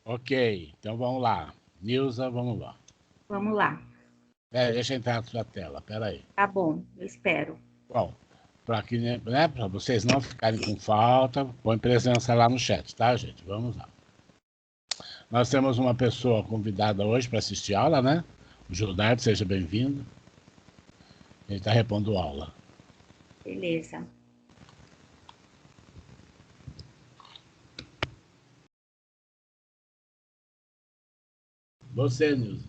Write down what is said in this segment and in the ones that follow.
Ok, então vamos lá. Nilza, vamos lá. Vamos lá. Deixa eu entrar na sua tela, peraí. Tá bom, eu espero. Bom, para para vocês não ficarem com falta, põe presença lá no chat, tá, gente? Vamos lá. Nós temos uma pessoa convidada hoje para assistir aula, né? O Gildardo, seja bem-vindo. Ele está repondo aula. Beleza. Você, Nilza.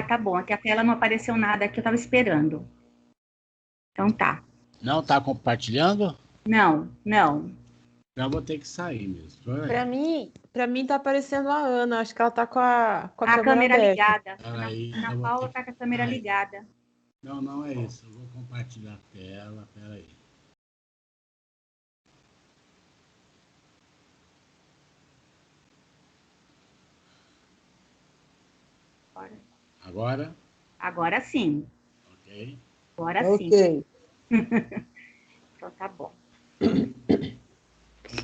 Tá bom. Aqui a tela não apareceu nada aqui, eu estava esperando. Então tá. Não está compartilhando? Não. Então vou ter que sair mesmo. Pra mim tá aparecendo a Ana, acho que ela tá com a A câmera câmera aberta. ligada. Peraí, Ana eu vou Paula ter tá com a que... câmera ligada. Não é isso. Eu vou compartilhar a tela, peraí. Agora? Agora sim. Ok. Agora sim. Ok. Então tá bom.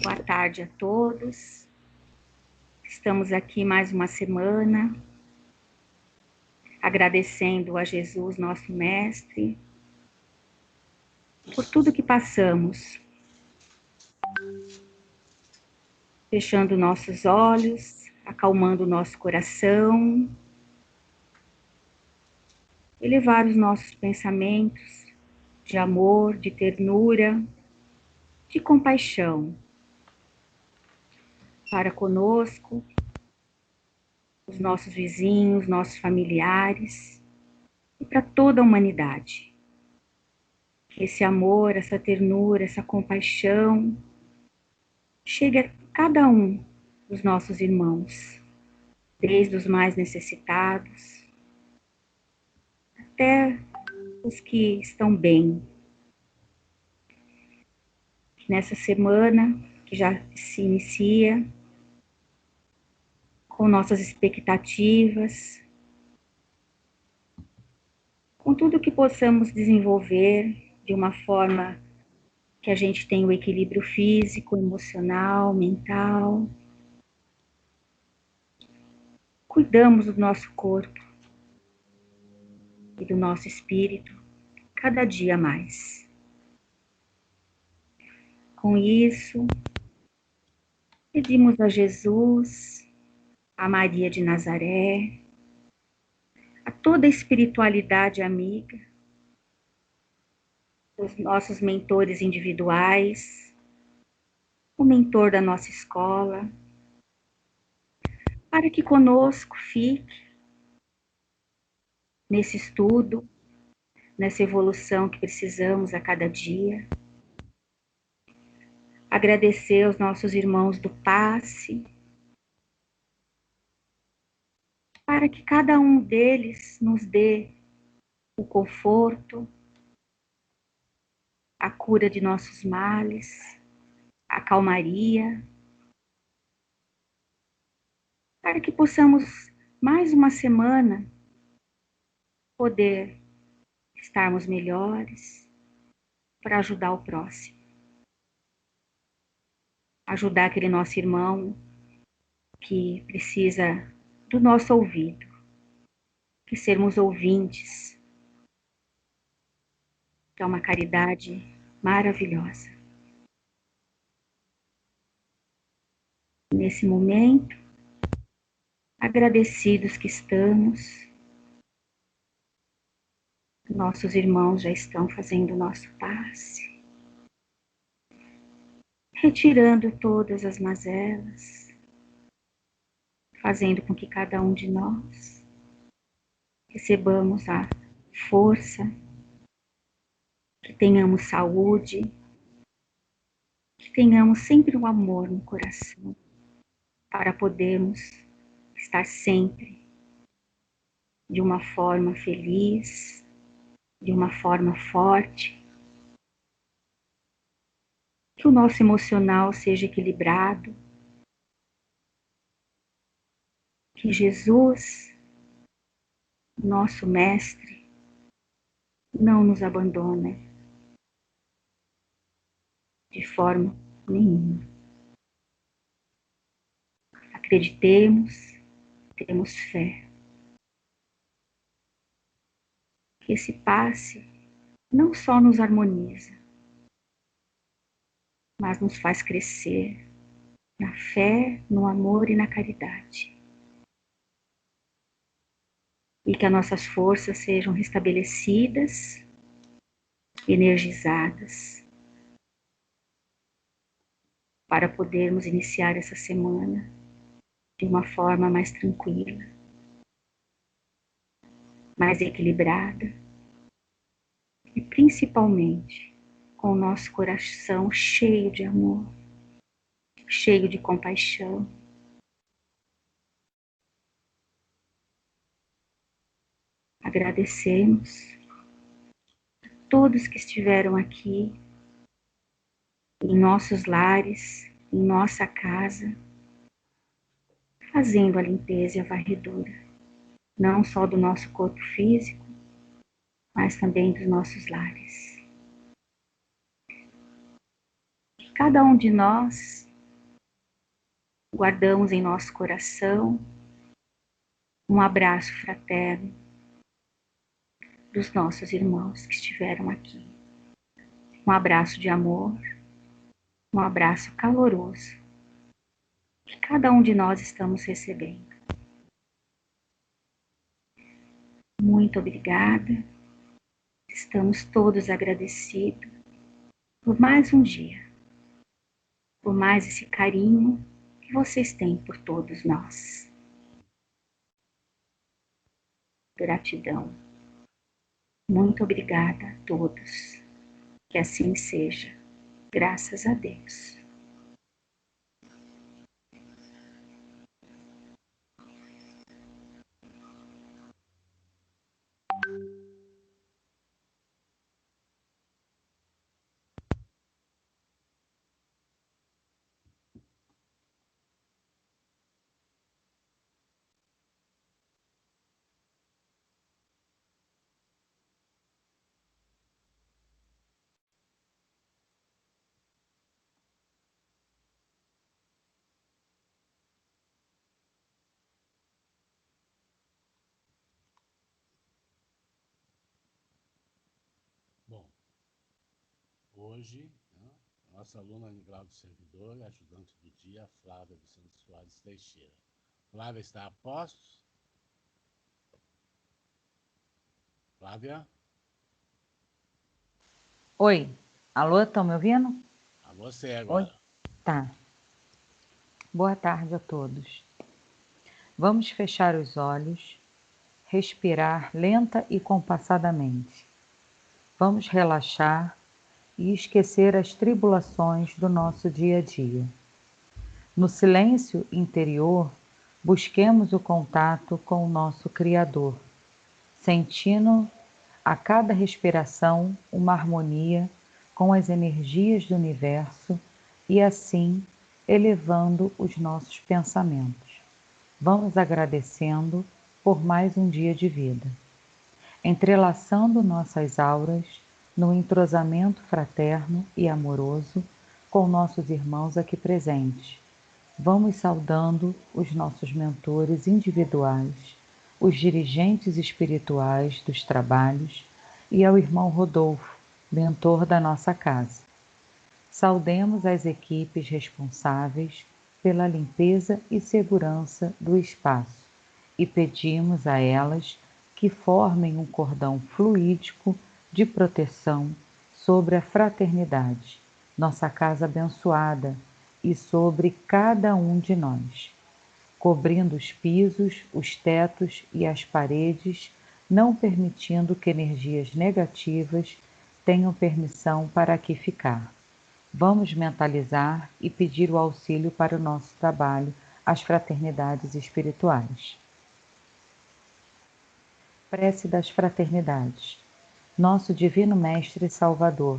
Boa tarde a todos. Estamos aqui mais uma semana, agradecendo a Jesus, nosso Mestre, por tudo que passamos. Fechando nossos olhos, acalmando nosso coração, elevar os nossos pensamentos de amor, de ternura, de compaixão para conosco, os nossos vizinhos, nossos familiares e para toda a humanidade. Que esse amor, essa ternura, essa compaixão chegue a cada um dos nossos irmãos, desde os mais necessitados até os que estão bem. Nessa semana que já se inicia, com nossas expectativas, com tudo que possamos desenvolver de uma forma que a gente tenha o equilíbrio físico, emocional, mental. Cuidamos do nosso corpo e do nosso espírito cada dia mais. Com isso, pedimos a Jesus, a Maria de Nazaré, a toda a espiritualidade amiga, os nossos mentores individuais, o mentor da nossa escola, para que conosco fique nesse estudo, nessa evolução que precisamos a cada dia. Agradecer aos nossos irmãos do passe, para que cada um deles nos dê o conforto, a cura de nossos males, a calmaria, para que possamos, mais uma semana, poder estarmos melhores para ajudar o próximo. Ajudar aquele nosso irmão que precisa do nosso ouvido, que sermos ouvintes, que é uma caridade maravilhosa. Nesse momento, agradecidos que estamos, nossos irmãos já estão fazendo o nosso passe, retirando todas as mazelas, fazendo com que cada um de nós recebamos a força, que tenhamos saúde, que tenhamos sempre um amor no coração, para podermos estar sempre de uma forma feliz, de uma forma forte, que o nosso emocional seja equilibrado, que Jesus, nosso Mestre, não nos abandone de forma nenhuma. Acreditemos, temos fé. Que esse passe não só nos harmoniza, mas nos faz crescer na fé, no amor e na caridade. E que as nossas forças sejam restabelecidas, energizadas, para podermos iniciar essa semana de uma forma mais tranquila, mais equilibrada e principalmente com o nosso coração cheio de amor, cheio de compaixão. Agradecemos a todos que estiveram aqui, em nossos lares, em nossa casa, fazendo a limpeza e a varredura, não só do nosso corpo físico, mas também dos nossos lares. Cada um de nós guardamos em nosso coração um abraço fraterno dos nossos irmãos que estiveram aqui. Um abraço de amor, um abraço caloroso que cada um de nós estamos recebendo. Muito obrigada. Estamos todos agradecidos por mais um dia, por mais esse carinho que vocês têm por todos nós. Gratidão. Muito obrigada a todos. Que assim seja. Graças a Deus. Bom, hoje, né, nossa aluna de grau de servidor e ajudante do dia, Flávia dos Santos Soares Teixeira. Flávia está a postos? Flávia? Oi, alô, estão me ouvindo? A você Oi, agora. tá. Boa tarde a todos. Vamos fechar os olhos, respirar lenta e compassadamente. Vamos relaxar e esquecer as tribulações do nosso dia a dia. No silêncio interior, busquemos o contato com o nosso Criador, sentindo a cada respiração uma harmonia com as energias do universo e assim elevando os nossos pensamentos. Vamos agradecendo por mais um dia de vida, entrelaçando nossas auras no entrosamento fraterno e amoroso com nossos irmãos aqui presentes. Vamos saudando os nossos mentores individuais, os dirigentes espirituais dos trabalhos e ao irmão Rodolfo, mentor da nossa casa. Saudemos as equipes responsáveis pela limpeza e segurança do espaço e pedimos a elas que formem um cordão fluídico de proteção sobre a fraternidade, nossa casa abençoada, e sobre cada um de nós, cobrindo os pisos, os tetos e as paredes, não permitindo que energias negativas tenham permissão para aqui ficar. Vamos mentalizar e pedir o auxílio para o nosso trabalho, às fraternidades espirituais. Prece das fraternidades. Nosso Divino Mestre e Salvador,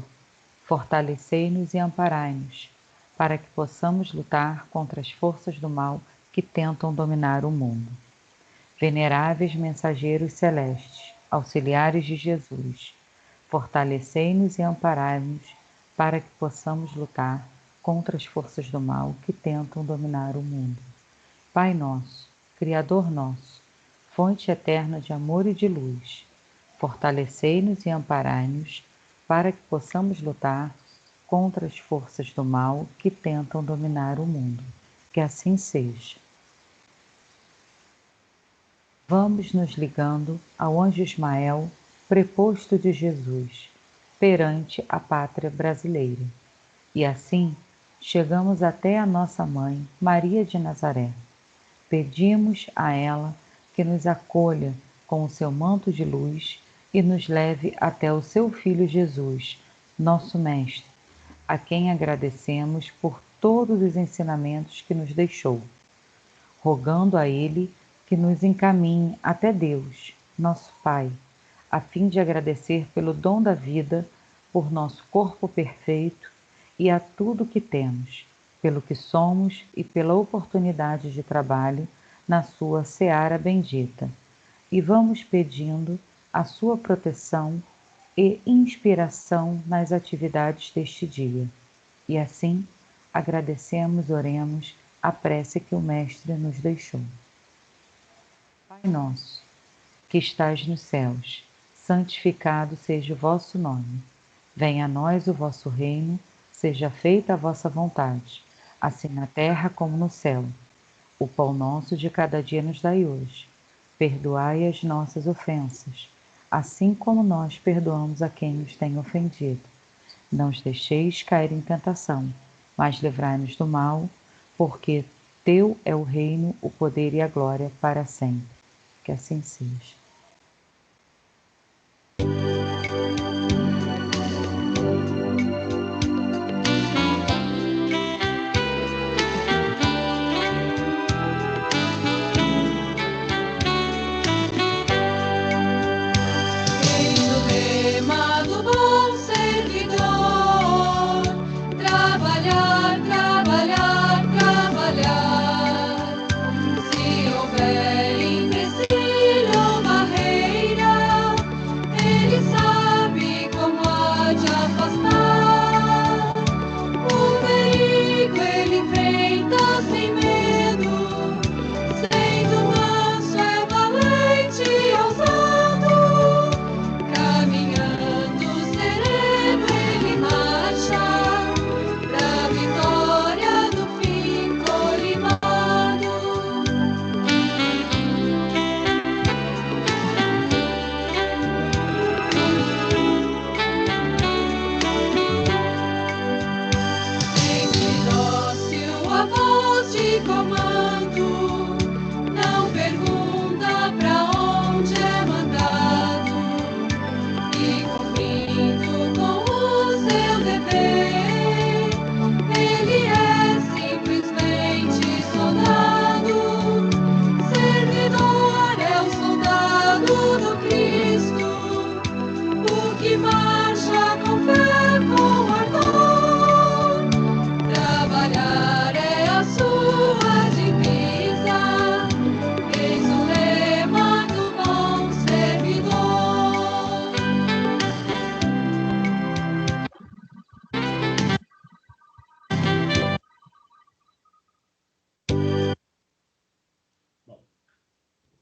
fortalecei-nos e amparai-nos, para que possamos lutar contra as forças do mal que tentam dominar o mundo. Veneráveis mensageiros celestes, auxiliares de Jesus, fortalecei-nos e amparai-nos, para que possamos lutar contra as forças do mal que tentam dominar o mundo. Pai nosso, Criador nosso, fonte eterna de amor e de luz, fortalecei-nos e amparai-nos para que possamos lutar contra as forças do mal que tentam dominar o mundo. Que assim seja. Vamos nos ligando ao anjo Ismael, preposto de Jesus, perante a pátria brasileira. E assim chegamos até a nossa mãe, Maria de Nazaré. Pedimos a ela que nos acolha com o seu manto de luz e nos leve até o seu Filho Jesus, nosso Mestre, a quem agradecemos por todos os ensinamentos que nos deixou, rogando a Ele que nos encaminhe até Deus, nosso Pai, a fim de agradecer pelo dom da vida, por nosso corpo perfeito e a tudo que temos, pelo que somos e pela oportunidade de trabalho na sua seara bendita. E vamos pedindo a sua proteção e inspiração nas atividades deste dia. E assim, agradecemos, oremos a prece que o Mestre nos deixou. Pai nosso, que estais nos céus, santificado seja o vosso nome. Venha a nós o vosso reino, seja feita a vossa vontade, assim na terra como no céu. O pão nosso de cada dia nos dai hoje. Perdoai as nossas ofensas, assim como nós perdoamos a quem nos tem ofendido. Não os deixeis cair em tentação, mas livrai-nos do mal, porque teu é o reino, o poder e a glória para sempre. Que assim seja.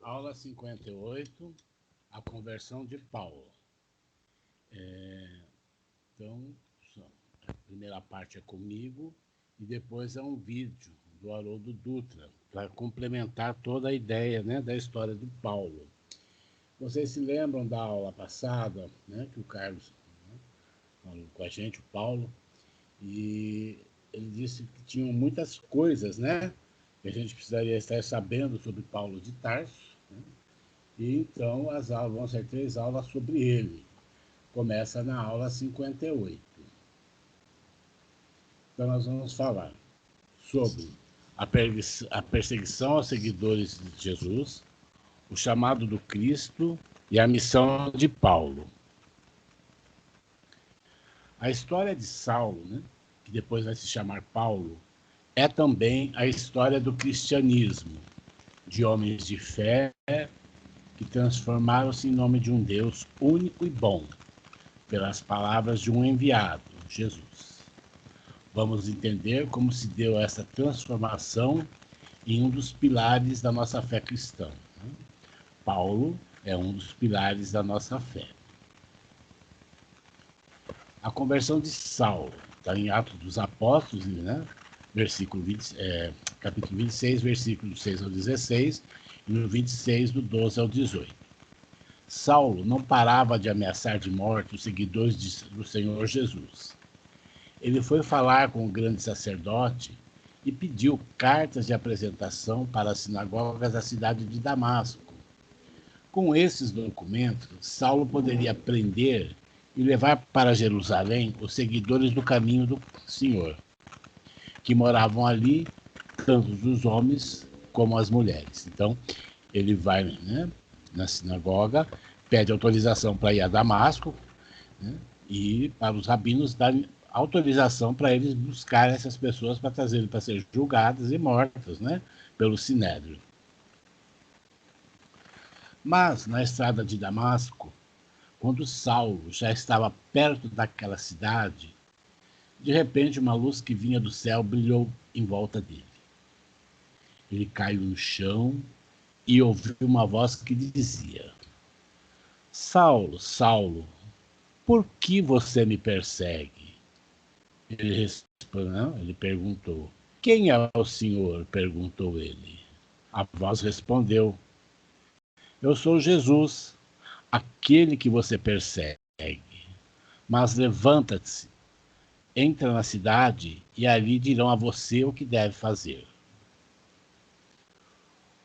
Aula 58, a conversão de Paulo. Então, a primeira parte é comigo e depois é um vídeo do Haroldo Dutra, para complementar toda a ideia, né, da história do Paulo. Vocês se lembram da aula passada, né, que o Carlos, né, falou com a gente, o Paulo, e ele disse que tinham muitas coisas, né, que a gente precisaria estar sabendo sobre Paulo de Tarso, né? E então as aulas vão ser 3 aulas sobre ele. Começa na aula 58. Então nós vamos falar sobre a perseguição aos seguidores de Jesus, o chamado do Cristo e a missão de Paulo. A história de Saulo, né, que depois vai se chamar Paulo, é também a história do cristianismo, de homens de fé que transformaram-se em nome de um Deus único e bom, pelas palavras de um enviado, Jesus. Vamos entender como se deu essa transformação e um dos pilares da nossa fé cristã. Né? Paulo é um dos pilares da nossa fé. A conversão de Saulo está em Atos dos Apóstolos, né? Capítulo 26, versículos 6 ao 16, e no 26, do 12 ao 18. Saulo não parava de ameaçar de morte os seguidores do Senhor Jesus. Ele foi falar com o grande sacerdote e pediu cartas de apresentação para as sinagogas da cidade de Damasco. Com esses documentos, Saulo poderia prender e levar para Jerusalém os seguidores do caminho do Senhor, que moravam ali, tanto os homens como as mulheres. Então, ele vai, né, na sinagoga, pede autorização para ir a Damasco, né, e para os rabinos darem autorização para eles buscar essas pessoas para trazerem para ser julgadas e mortas, né, pelo Sinédrio. Mas, na estrada de Damasco, quando Saulo já estava perto daquela cidade, de repente uma luz que vinha do céu brilhou em volta dele. Ele caiu no chão e ouviu uma voz que dizia: Saulo, Saulo, por que você me persegue? Ele perguntou. Quem é o Senhor? Perguntou ele. A voz respondeu: Eu sou Jesus, aquele que você persegue. Mas levanta-se, entra na cidade e ali dirão a você o que deve fazer.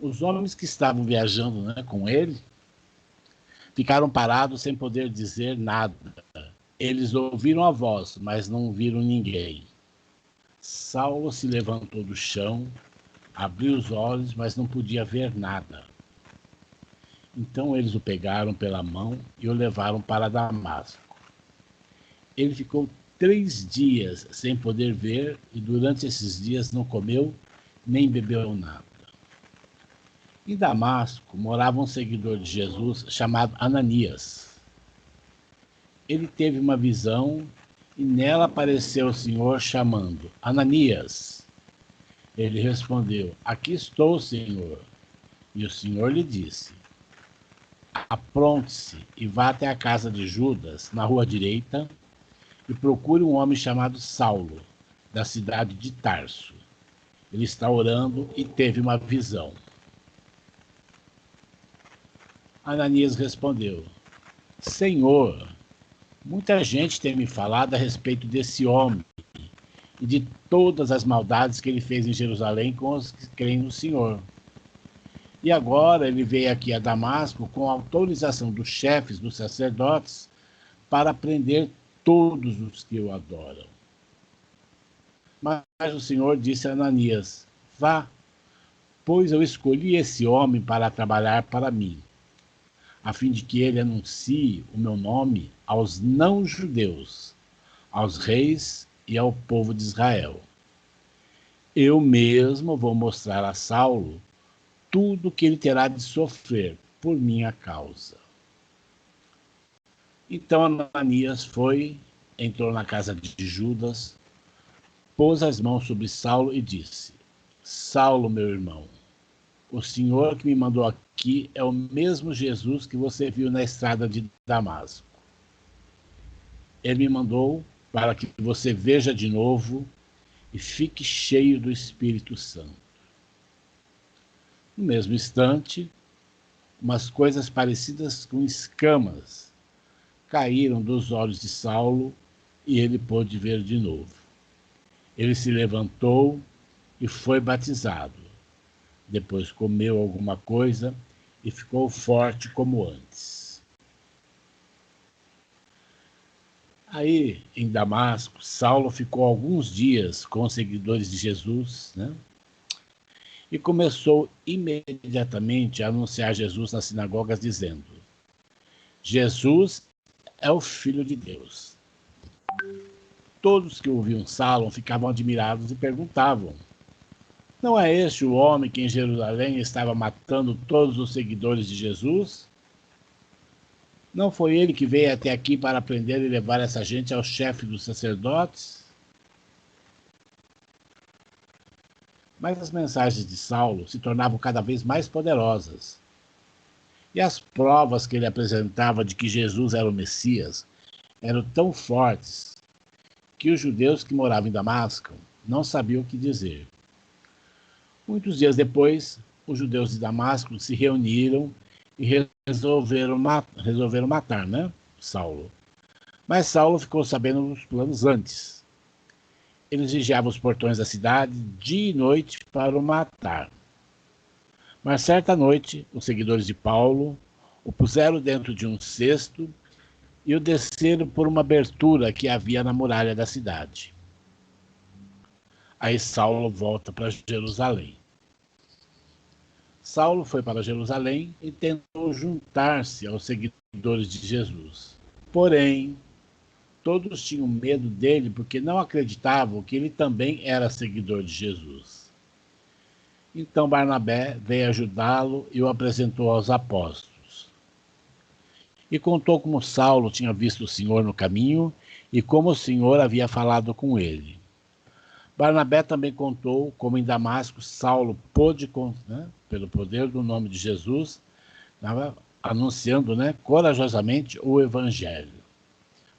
Os homens que estavam viajando, né, com ele ficaram parados sem poder dizer nada. Eles ouviram a voz, mas não viram ninguém. Saulo se levantou do chão, abriu os olhos, mas não podia ver nada. Então eles o pegaram pela mão e o levaram para Damasco. Ele ficou 3 dias sem poder ver e durante esses dias não comeu nem bebeu nada. Em Damasco morava um seguidor de Jesus chamado Ananias. Ele teve uma visão e nela apareceu o Senhor chamando: Ananias. Ele respondeu: Aqui estou, Senhor. E o Senhor lhe disse: Apronte-se e vá até a casa de Judas, na rua direita, e procure um homem chamado Saulo, da cidade de Tarso. Ele está orando e teve uma visão. Ananias respondeu: Senhor, muita gente tem me falado a respeito desse homem e de todas as maldades que ele fez em Jerusalém com os que creem no Senhor. E agora ele veio aqui a Damasco com a autorização dos chefes dos sacerdotes para prender todos os que o adoram. Mas o Senhor disse a Ananias: Vá, pois eu escolhi esse homem para trabalhar para mim, a fim de que ele anuncie o meu nome aos não-judeus, aos reis e ao povo de Israel. Eu mesmo vou mostrar a Saulo tudo o que ele terá de sofrer por minha causa. Então Ananias foi, entrou na casa de Judas, pôs as mãos sobre Saulo e disse: Saulo, meu irmão, o Senhor que me mandou aqui é o mesmo Jesus que você viu na estrada de Damasco. Ele me mandou para que você veja de novo e fique cheio do Espírito Santo. No mesmo instante, umas coisas parecidas com escamas caíram dos olhos de Saulo e ele pôde ver de novo. Ele se levantou e foi batizado. Depois comeu alguma coisa e ficou forte como antes. Aí, em Damasco, Saulo ficou alguns dias com os seguidores de Jesus, né? E começou imediatamente a anunciar Jesus nas sinagogas, dizendo: Jesus é o Filho de Deus. Todos que ouviam Saulo ficavam admirados e perguntavam: Não é este o homem que em Jerusalém estava matando todos os seguidores de Jesus? Não foi ele que veio até aqui para prender e levar essa gente ao chefe dos sacerdotes? Mas as mensagens de Saulo se tornavam cada vez mais poderosas. E as provas que ele apresentava de que Jesus era o Messias eram tão fortes que os judeus que moravam em Damasco não sabiam o que dizer. Muitos dias depois, os judeus de Damasco se reuniram e resolveram matar, Saulo. Mas Saulo ficou sabendo dos planos antes. Eles vigiavam os portões da cidade dia e noite para o matar. Mas certa noite, os seguidores de Paulo o puseram dentro de um cesto e o desceram por uma abertura que havia na muralha da cidade. Aí Saulo volta para Jerusalém. Saulo foi para Jerusalém e tentou juntar-se aos seguidores de Jesus. Porém, todos tinham medo dele porque não acreditavam que ele também era seguidor de Jesus. Então Barnabé veio ajudá-lo e o apresentou aos apóstolos. E contou como Saulo tinha visto o Senhor no caminho e como o Senhor havia falado com ele. Barnabé também contou como em Damasco Saulo pôde, pelo poder do nome de Jesus, anunciando corajosamente o Evangelho,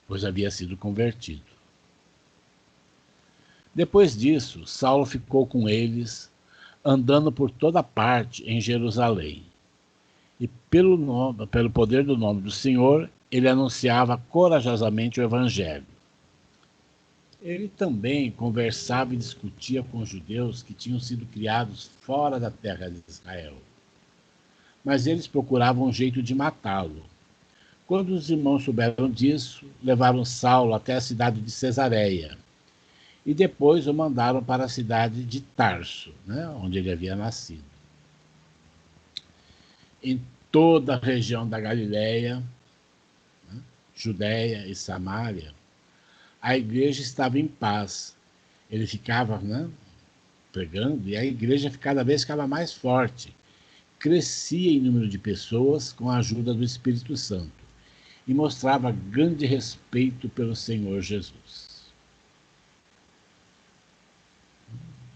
pois havia sido convertido. Depois disso, Saulo ficou com eles, andando por toda parte em Jerusalém. E pelo poder do nome do Senhor, ele anunciava corajosamente o Evangelho. Ele também conversava e discutia com os judeus que tinham sido criados fora da terra de Israel. Mas eles procuravam um jeito de matá-lo. Quando os irmãos souberam disso, levaram Saulo até a cidade de Cesareia. E depois o mandaram para a cidade de Tarso, onde ele havia nascido. Em toda a região da Galileia, Judéia e Samaria, a igreja estava em paz. Ele ficava pregando e a igreja cada vez ficava mais forte. Crescia em número de pessoas com a ajuda do Espírito Santo e mostrava grande respeito pelo Senhor Jesus.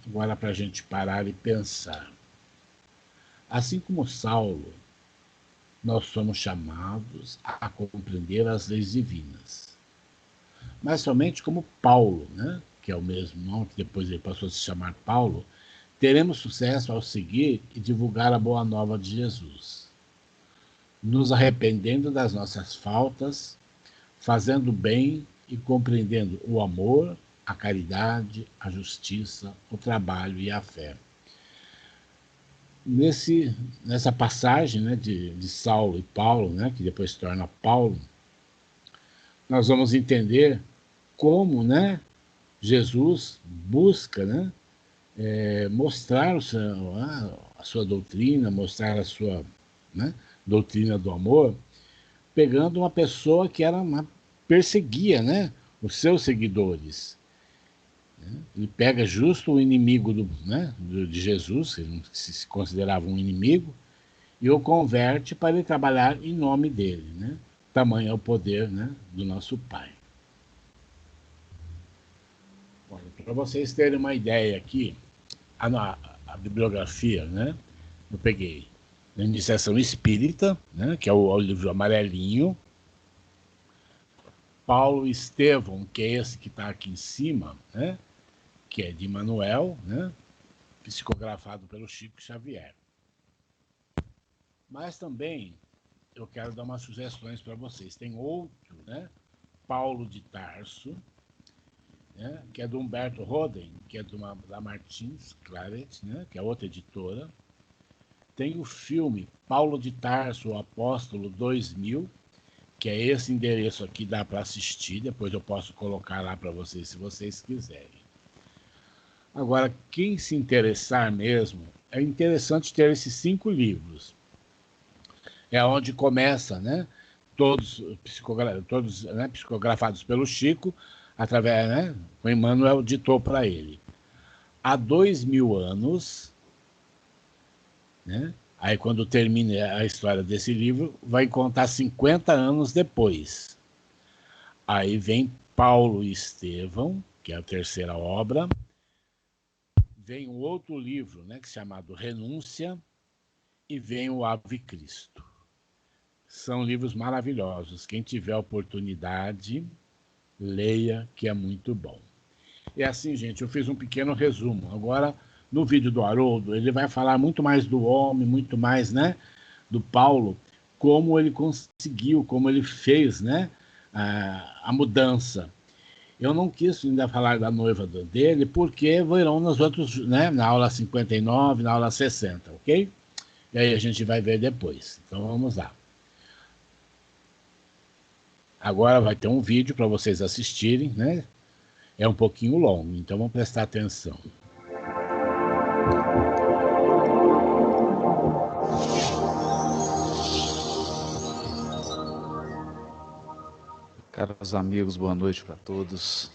Agora, para a gente parar e pensar. Assim como Saulo, nós somos chamados a compreender as leis divinas. Mas somente como Paulo, que é o mesmo nome que depois ele passou a se chamar Paulo, teremos sucesso ao seguir e divulgar a boa nova de Jesus, nos arrependendo das nossas faltas, fazendo bem e compreendendo o amor, a caridade, a justiça, o trabalho e a fé. Nessa passagem de Saulo e Paulo, que depois se torna Paulo, nós vamos entender como Jesus busca mostrar a sua doutrina, mostrar a sua doutrina do amor, pegando uma pessoa que perseguia os seus seguidores. Ele pega justo o inimigo de Jesus, que se considerava um inimigo, e o converte para ele trabalhar em nome dele. Tamanho é o poder do nosso Pai. Para vocês terem uma ideia aqui, a bibliografia, eu peguei na Iniciação Espírita, que é o livro amarelinho, Paulo e Estevão, que é esse que está aqui em cima, que é de Manuel, psicografado pelo Chico Xavier. Mas também eu quero dar umas sugestões para vocês. Tem outro, Paulo de Tarso, que é do Humberto Roden, que é da Martins Claret, que é outra editora. Tem o filme Paulo de Tarso, o Apóstolo 2000, que é esse endereço aqui, dá para assistir, depois eu posso colocar lá para vocês, se vocês quiserem. Agora, quem se interessar mesmo, é interessante ter esses 5 livros. É onde começa, todos psicografados pelo Chico, através, o Emmanuel ditou para ele. Há 2000 anos, aí quando termina a história desse livro, vai contar 50 anos depois. Aí vem Paulo e Estevão, que é a terceira obra, vem um outro livro, né, que é chamado Renúncia, e vem o Ave Cristo. São livros maravilhosos. Quem tiver oportunidade, leia, que é muito bom. E assim, gente, eu fiz um pequeno resumo. Agora, no vídeo do Haroldo, ele vai falar muito mais do homem, muito mais, né, do Paulo, como ele conseguiu, como ele fez, né, a mudança. Eu não quis ainda falar da noiva dele, porque virão nos outros, né, na aula 59, na aula 60, ok? E aí a gente vai ver depois. Então vamos lá. Agora vai ter um vídeo para vocês assistirem, né? É um pouquinho longo, então vamos prestar atenção. Caros amigos, boa noite para todos.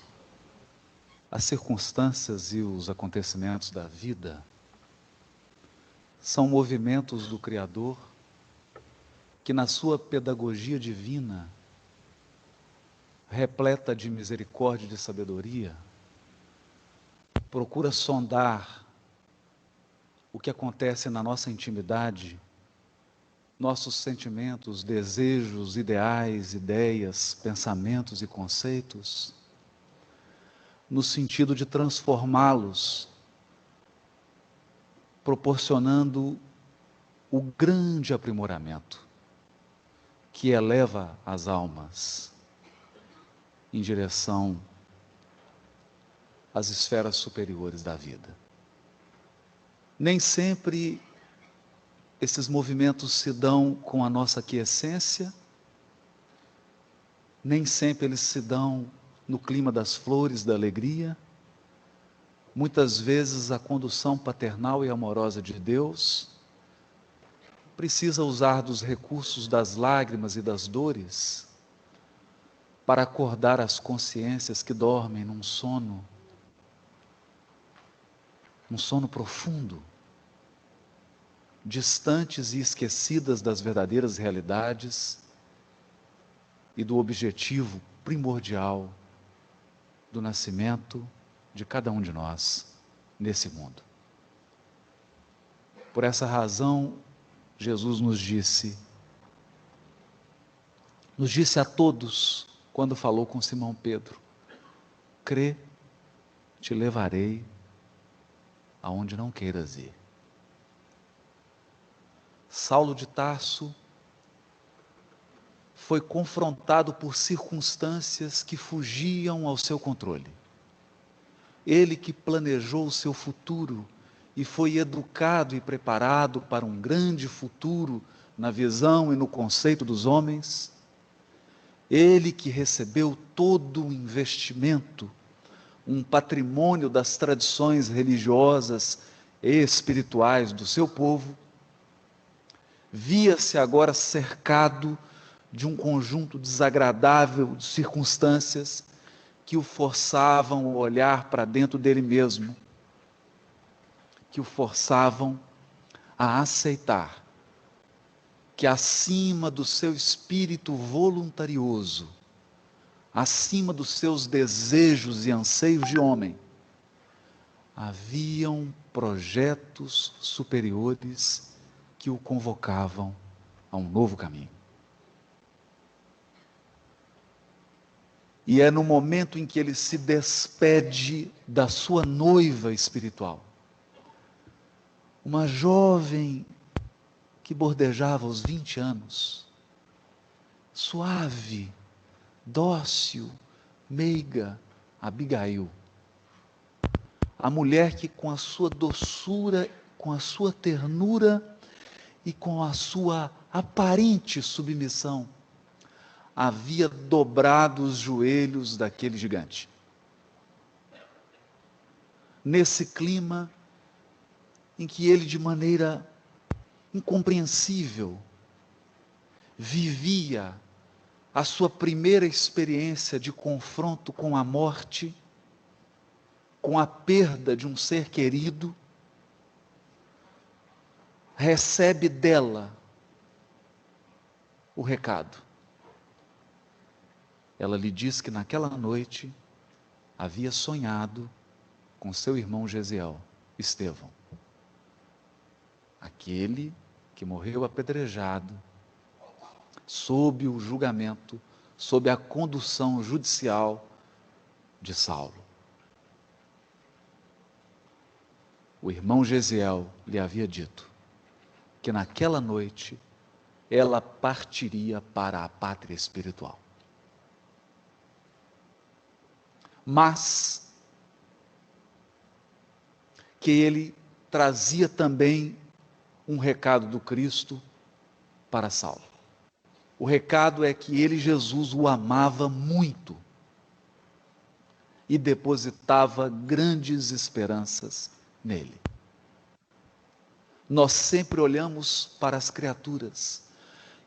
As circunstâncias e os acontecimentos da vida são movimentos do Criador que, na sua pedagogia divina, repleta de misericórdia e de sabedoria, procura sondar o que acontece na nossa intimidade, nossos sentimentos, desejos, ideais, ideias, pensamentos e conceitos, no sentido de transformá-los, proporcionando o grande aprimoramento que eleva as almas em direção às esferas superiores da vida. Nem sempre esses movimentos se dão com a nossa quiescência, nem sempre eles se dão no clima das flores, da alegria. Muitas vezes a condução paternal e amorosa de Deus precisa usar dos recursos das lágrimas e das dores para acordar as consciências que dormem num sono profundo, distantes e esquecidas das verdadeiras realidades e do objetivo primordial do nascimento de cada um de nós nesse mundo. Por essa razão, Jesus nos disse a todos, quando falou com Simão Pedro: crê, te levarei aonde não queiras ir. Saulo de Tarso foi confrontado por circunstâncias que fugiam ao seu controle. Ele que planejou o seu futuro e foi educado e preparado para um grande futuro na visão e no conceito dos homens, ele que recebeu todo o investimento, um patrimônio das tradições religiosas e espirituais do seu povo, via-se agora cercado de um conjunto desagradável de circunstâncias que o forçavam a olhar para dentro dele mesmo, que o forçavam a aceitar que acima do seu espírito voluntarioso, acima dos seus desejos e anseios de homem, haviam projetos superiores que o convocavam a um novo caminho. E é no momento em que ele se despede da sua noiva espiritual, uma jovem que bordejava os 20 anos, suave, dócil, meiga, Abigail, a mulher que com a sua doçura, com a sua ternura e com a sua aparente submissão, havia dobrado os joelhos daquele gigante. Nesse clima em que ele, de maneira incompreensível, vivia a sua primeira experiência de confronto com a morte, com a perda de um ser querido, recebe dela o recado. Ela lhe diz que naquela noite havia sonhado com seu irmão Gesiel Estevão, aquele que morreu apedrejado, sob o julgamento, sob a condução judicial de Saulo. O irmão Gesiel lhe havia dito que naquela noite ela partiria para a pátria espiritual. Mas que ele trazia também um recado do Cristo para Saulo. O recado é que ele, Jesus, o amava muito e depositava grandes esperanças nele. Nós sempre olhamos para as criaturas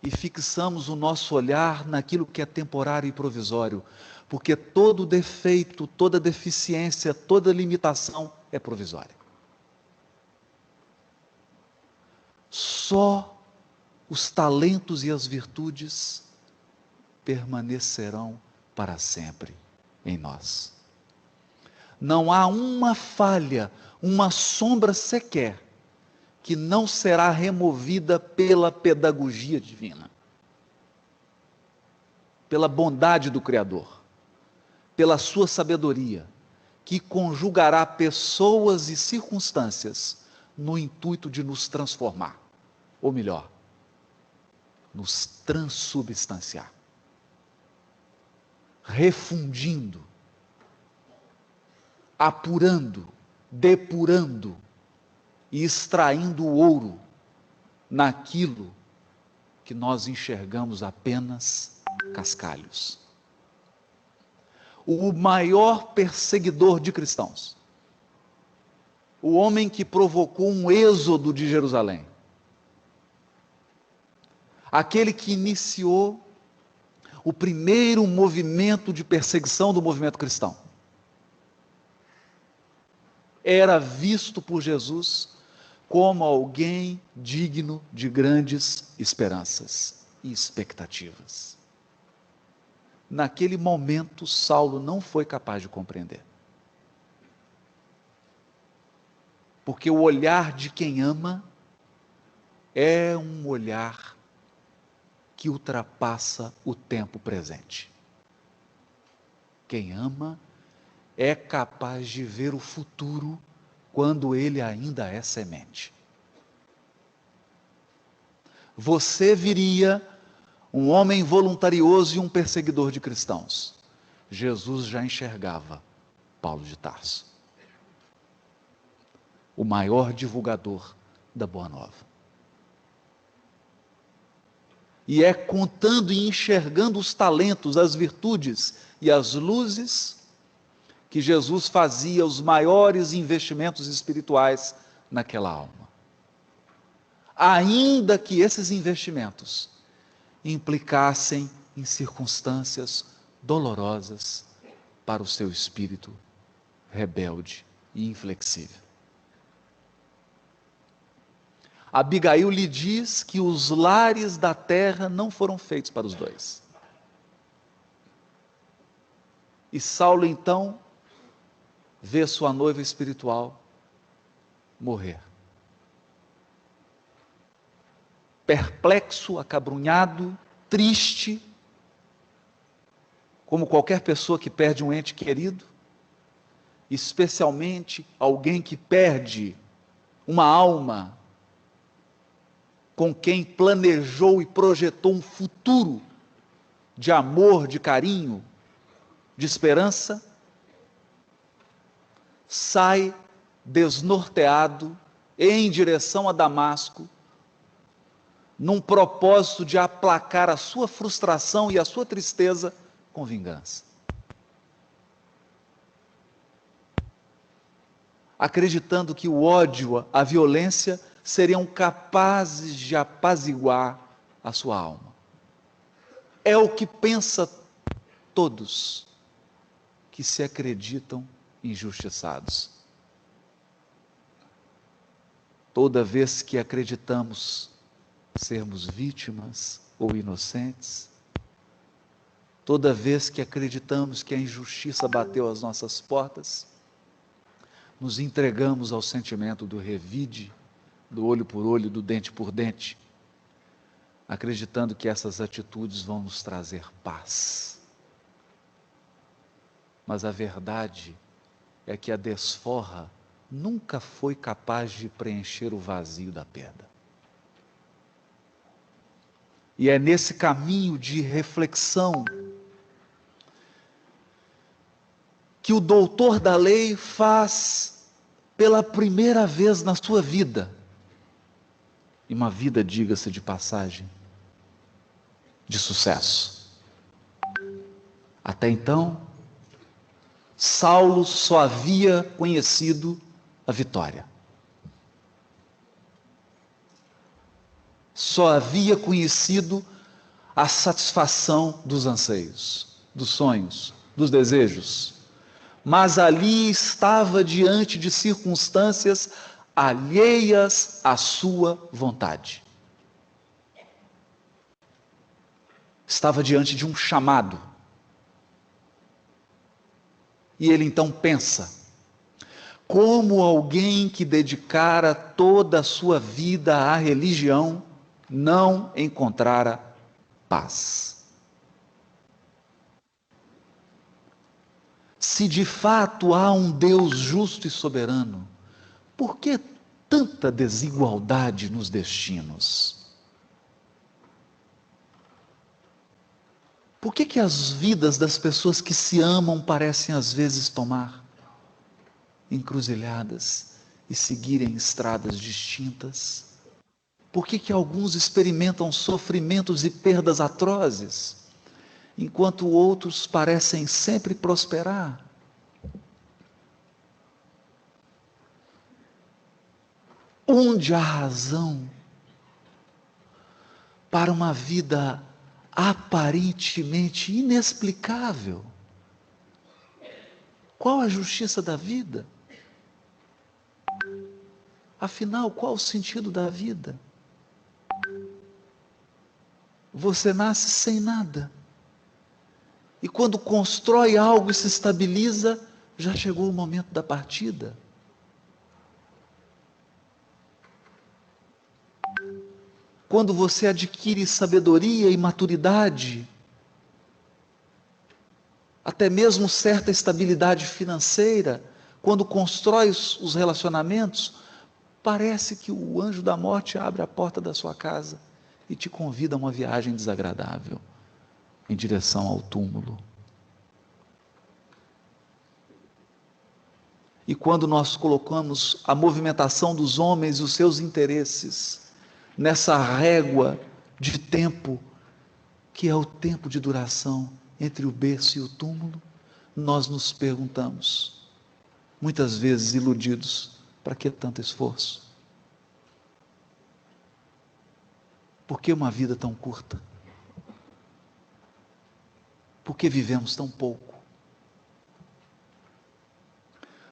e fixamos o nosso olhar naquilo que é temporário e provisório, porque todo defeito, toda deficiência, toda limitação é provisória. Só os talentos e as virtudes permanecerão para sempre em nós. Não há uma falha, uma sombra sequer, que não será removida pela pedagogia divina, pela bondade do Criador, pela sua sabedoria, que conjugará pessoas e circunstâncias no intuito de nos transformar, ou melhor, nos transubstanciar, refundindo, apurando, depurando e extraindo o ouro naquilo que nós enxergamos apenas cascalhos. O maior perseguidor de cristãos, o homem que provocou um êxodo de Jerusalém, aquele que iniciou o primeiro movimento de perseguição do movimento cristão, era visto por Jesus como alguém digno de grandes esperanças e expectativas. Naquele momento, Saulo não foi capaz de compreender. Porque o olhar de quem ama é um olhar que ultrapassa o tempo presente. Quem ama é capaz de ver o futuro quando ele ainda é semente. Você viria um homem voluntarioso e um perseguidor de cristãos. Jesus já enxergava Paulo de Tarso, o maior divulgador da Boa Nova. E é contando e enxergando os talentos, as virtudes e as luzes que Jesus fazia os maiores investimentos espirituais naquela alma. Ainda que esses investimentos implicassem em circunstâncias dolorosas para o seu espírito rebelde e inflexível. Abigail lhe diz que os lares da terra não foram feitos para os dois. E Saulo então vê sua noiva espiritual morrer. Perplexo, acabrunhado, triste, como qualquer pessoa que perde um ente querido, especialmente alguém que perde uma alma com quem planejou e projetou um futuro de amor, de carinho, de esperança, sai desnorteado em direção a Damasco, num propósito de aplacar a sua frustração e a sua tristeza com vingança. Acreditando que o ódio, a violência, seriam capazes de apaziguar a sua alma. É o que pensa todos que se acreditam injustiçados. Toda vez que acreditamos sermos vítimas ou inocentes, toda vez que acreditamos que a injustiça bateu às nossas portas, nos entregamos ao sentimento do revide, do olho por olho, do dente por dente, acreditando que essas atitudes vão nos trazer paz. Mas a verdade é que a desforra nunca foi capaz de preencher o vazio da perda. E é nesse caminho de reflexão que o doutor da lei faz pela primeira vez na sua vida, e uma vida, diga-se de passagem, de sucesso. Até então, Saulo só havia conhecido a vitória. Só havia conhecido a satisfação dos anseios, dos sonhos, dos desejos. Mas ali estava diante de circunstâncias alheias à sua vontade. Estava diante de um chamado. E ele então pensa: como alguém que dedicara toda a sua vida à religião não encontrara paz? Se de fato há um Deus justo e soberano, por que tanta desigualdade nos destinos? Por que as vidas das pessoas que se amam parecem às vezes tomar encruzilhadas e seguirem estradas distintas? Por que alguns experimentam sofrimentos e perdas atrozes, enquanto outros parecem sempre prosperar? Onde há razão para uma vida aparentemente inexplicável? Qual a justiça da vida? Afinal, qual o sentido da vida? Você nasce sem nada. E quando constrói algo e se estabiliza, já chegou o momento da partida. Quando você adquire sabedoria e maturidade, até mesmo certa estabilidade financeira, quando constrói os relacionamentos, parece que o anjo da morte abre a porta da sua casa e te convida a uma viagem desagradável em direção ao túmulo. E quando nós colocamos a movimentação dos homens e os seus interesses nessa régua de tempo, que é o tempo de duração entre o berço e o túmulo, nós nos perguntamos, muitas vezes iludidos: para que tanto esforço? Por que uma vida tão curta? Por que vivemos tão pouco?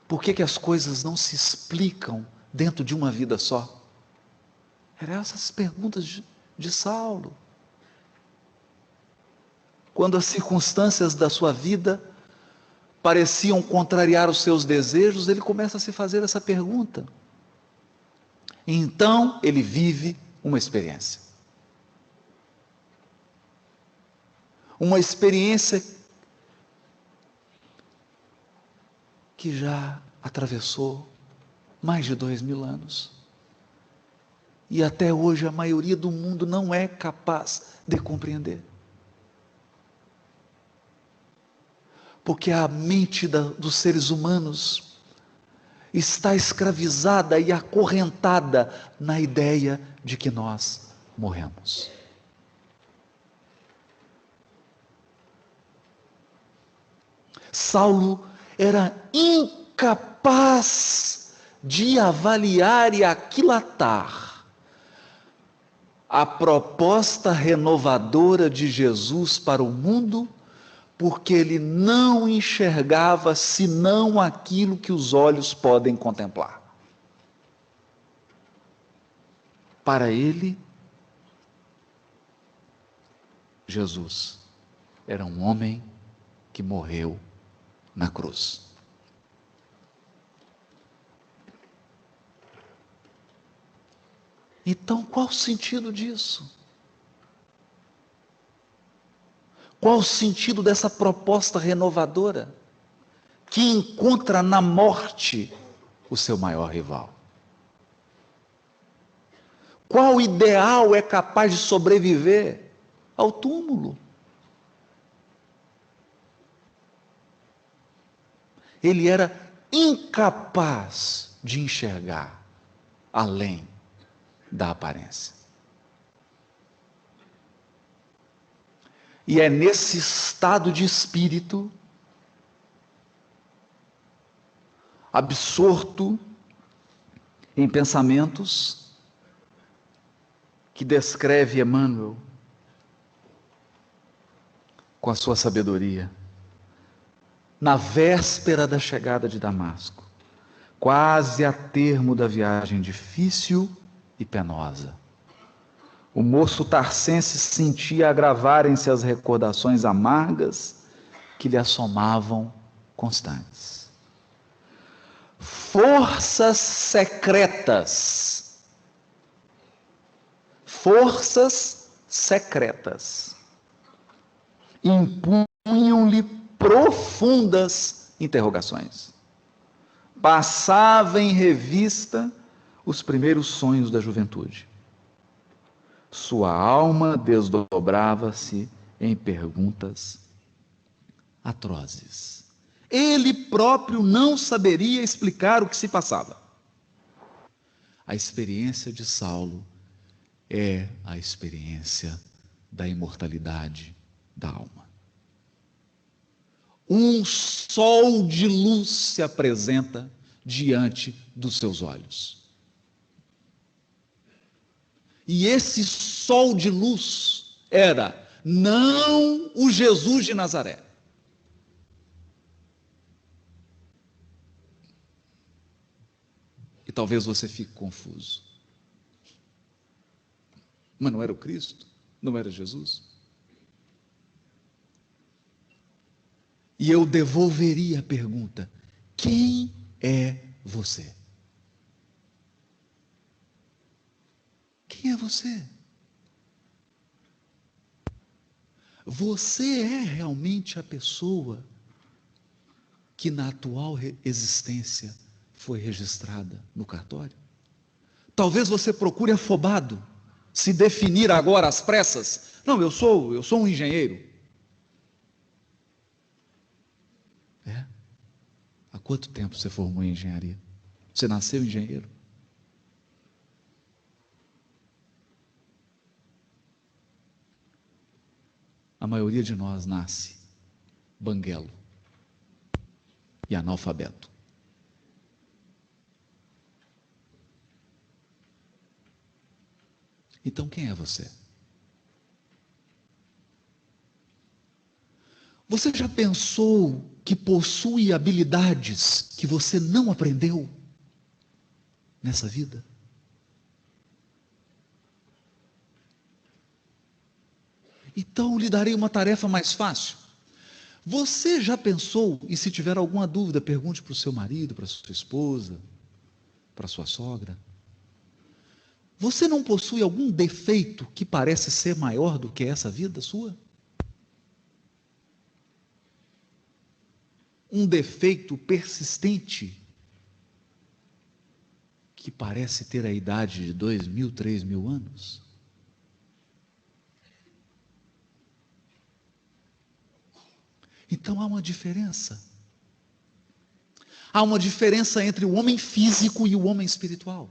Por que as coisas não se explicam dentro de uma vida só? Eram essas perguntas de Saulo. Quando as circunstâncias da sua vida pareciam contrariar os seus desejos, ele começa a se fazer essa pergunta. Então ele vive uma experiência. Uma experiência que já atravessou mais de 2000 anos. E até hoje a maioria do mundo não é capaz de compreender. Porque a mente dos seres humanos está escravizada e acorrentada na ideia de que nós morremos. Saulo era incapaz de avaliar e aquilatar a proposta renovadora de Jesus para o mundo, porque ele não enxergava senão aquilo que os olhos podem contemplar. Para ele, Jesus era um homem que morreu na cruz. Então, qual o sentido disso? Qual o sentido dessa proposta renovadora que encontra na morte o seu maior rival? Qual ideal é capaz de sobreviver ao túmulo? Ele era incapaz de enxergar além da aparência. E é nesse estado de espírito, absorto em pensamentos, que descreve Emmanuel com a sua sabedoria, na véspera da chegada de Damasco, quase a termo da viagem difícil e penosa. O moço tarcense sentia agravarem-se as recordações amargas que lhe assomavam constantes. Forças secretas impunham-lhe profundas interrogações. Passava em revista os primeiros sonhos da juventude. Sua alma desdobrava-se em perguntas atrozes. Ele próprio não saberia explicar o que se passava. A experiência de Saulo é a experiência da imortalidade da alma. Um sol de luz se apresenta diante dos seus olhos. E esse sol de luz era não o Jesus de Nazaré. E talvez você fique confuso. Mas não era o Cristo? Não era Jesus? E eu devolveria a pergunta: quem é você? Quem é você? Você é realmente a pessoa que na atual existência foi registrada no cartório? Talvez você procure afobado se definir agora às pressas. Não, eu sou um engenheiro. É? Há quanto tempo você formou em engenharia? Você nasceu engenheiro? A maioria de nós nasce banguelo e analfabeto. Então quem é você? Você já pensou que possui habilidades que você não aprendeu nessa vida? Então lhe darei uma tarefa mais fácil. Você já pensou, e se tiver alguma dúvida, pergunte para o seu marido, para a sua esposa, para a sua sogra. Você não possui algum defeito que parece ser maior do que essa vida sua? Um defeito persistente que parece ter a idade de 2.000, 3.000 anos? Então há uma diferença. Há uma diferença entre o homem físico e o homem espiritual.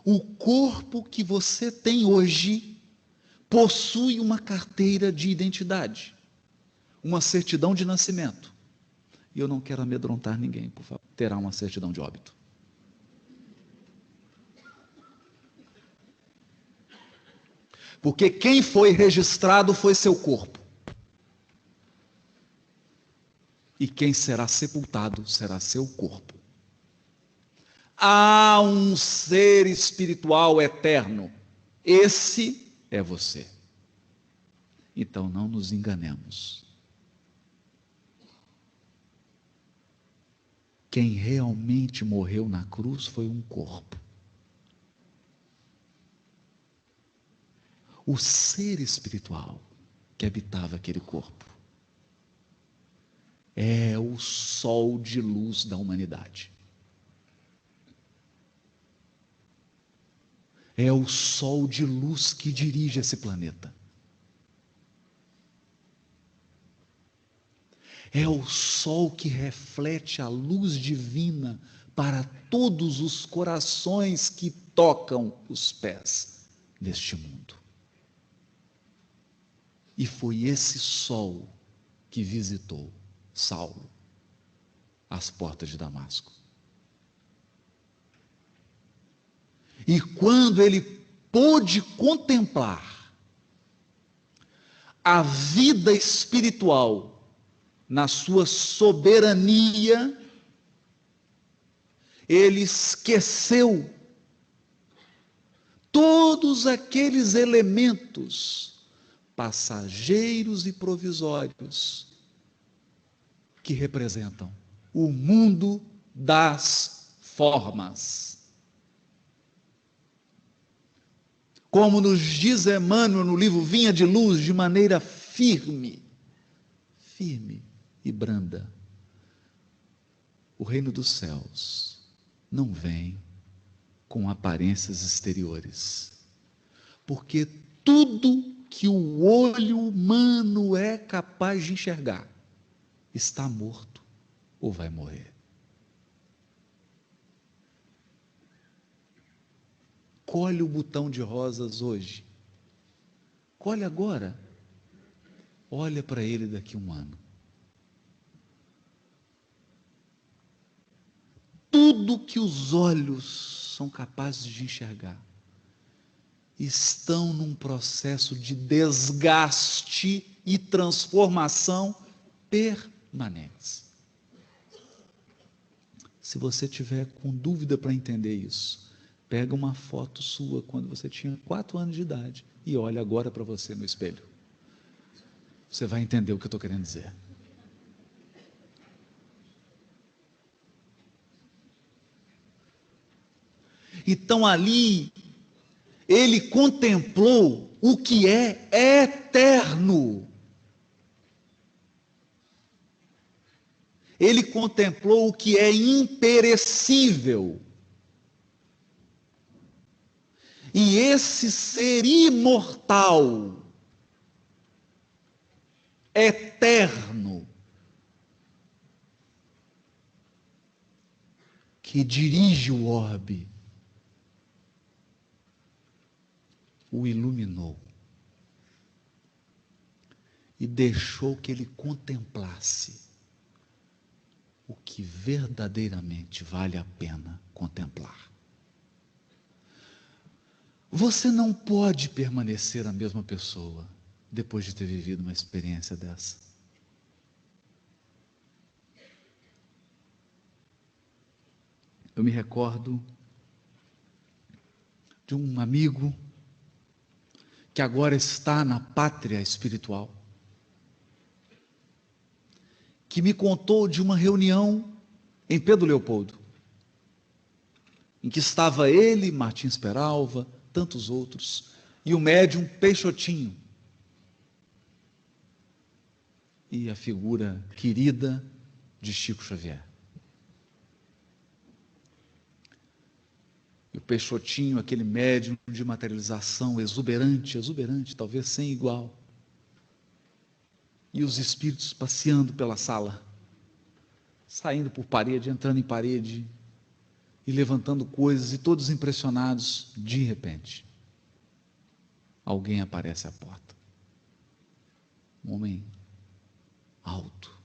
O corpo que você tem hoje possui uma carteira de identidade, uma certidão de nascimento. E eu não quero amedrontar ninguém, por favor. Terá uma certidão de óbito. Porque quem foi registrado foi seu corpo. E quem será sepultado será seu corpo. Há um ser espiritual eterno. Esse é você. Então não nos enganemos. quem realmente morreu na cruz foi um corpo. O ser espiritual que habitava aquele corpo é o sol de luz da humanidade. É o sol de luz que dirige esse planeta. É o sol que reflete a luz divina para todos os corações que tocam os pés neste mundo. E foi esse sol que visitou Saulo às portas de Damasco. E quando ele pôde contemplar a vida espiritual na sua soberania, ele esqueceu todos aqueles elementos passageiros e provisórios que representam o mundo das formas. Como nos diz Emmanuel no livro Vinha de Luz, de maneira firme e branda, o reino dos céus não vem com aparências exteriores, porque tudo que o olho humano é capaz de enxergar está morto ou vai morrer. Colhe o botão de rosas hoje, colhe agora, olha para ele daqui a um ano. Tudo que os olhos são capazes de enxergar estão num processo de desgaste e transformação permanentes. Se você tiver com dúvida para entender isso, pega uma foto sua quando você tinha 4 anos de idade e olha agora para você no espelho. Você vai entender o que eu estou querendo dizer. Então ali, ele contemplou o que é eterno. Ele contemplou o que é imperecível. E esse ser imortal, eterno, que dirige o orbe, o iluminou e deixou que ele contemplasse o que verdadeiramente vale a pena contemplar. Você não pode permanecer a mesma pessoa depois de ter vivido uma experiência dessa. Eu me recordo de um amigo que agora está na pátria espiritual, que me contou de uma reunião em Pedro Leopoldo, em que estava ele, Martins Peralva, tantos outros, e o médium Peixotinho, e a figura querida de Chico Xavier. E o Peixotinho, aquele médium de materialização exuberante, talvez sem igual. E os espíritos passeando pela sala, saindo por parede, entrando em parede, e levantando coisas, e todos impressionados. De repente, alguém aparece à porta. Um homem alto,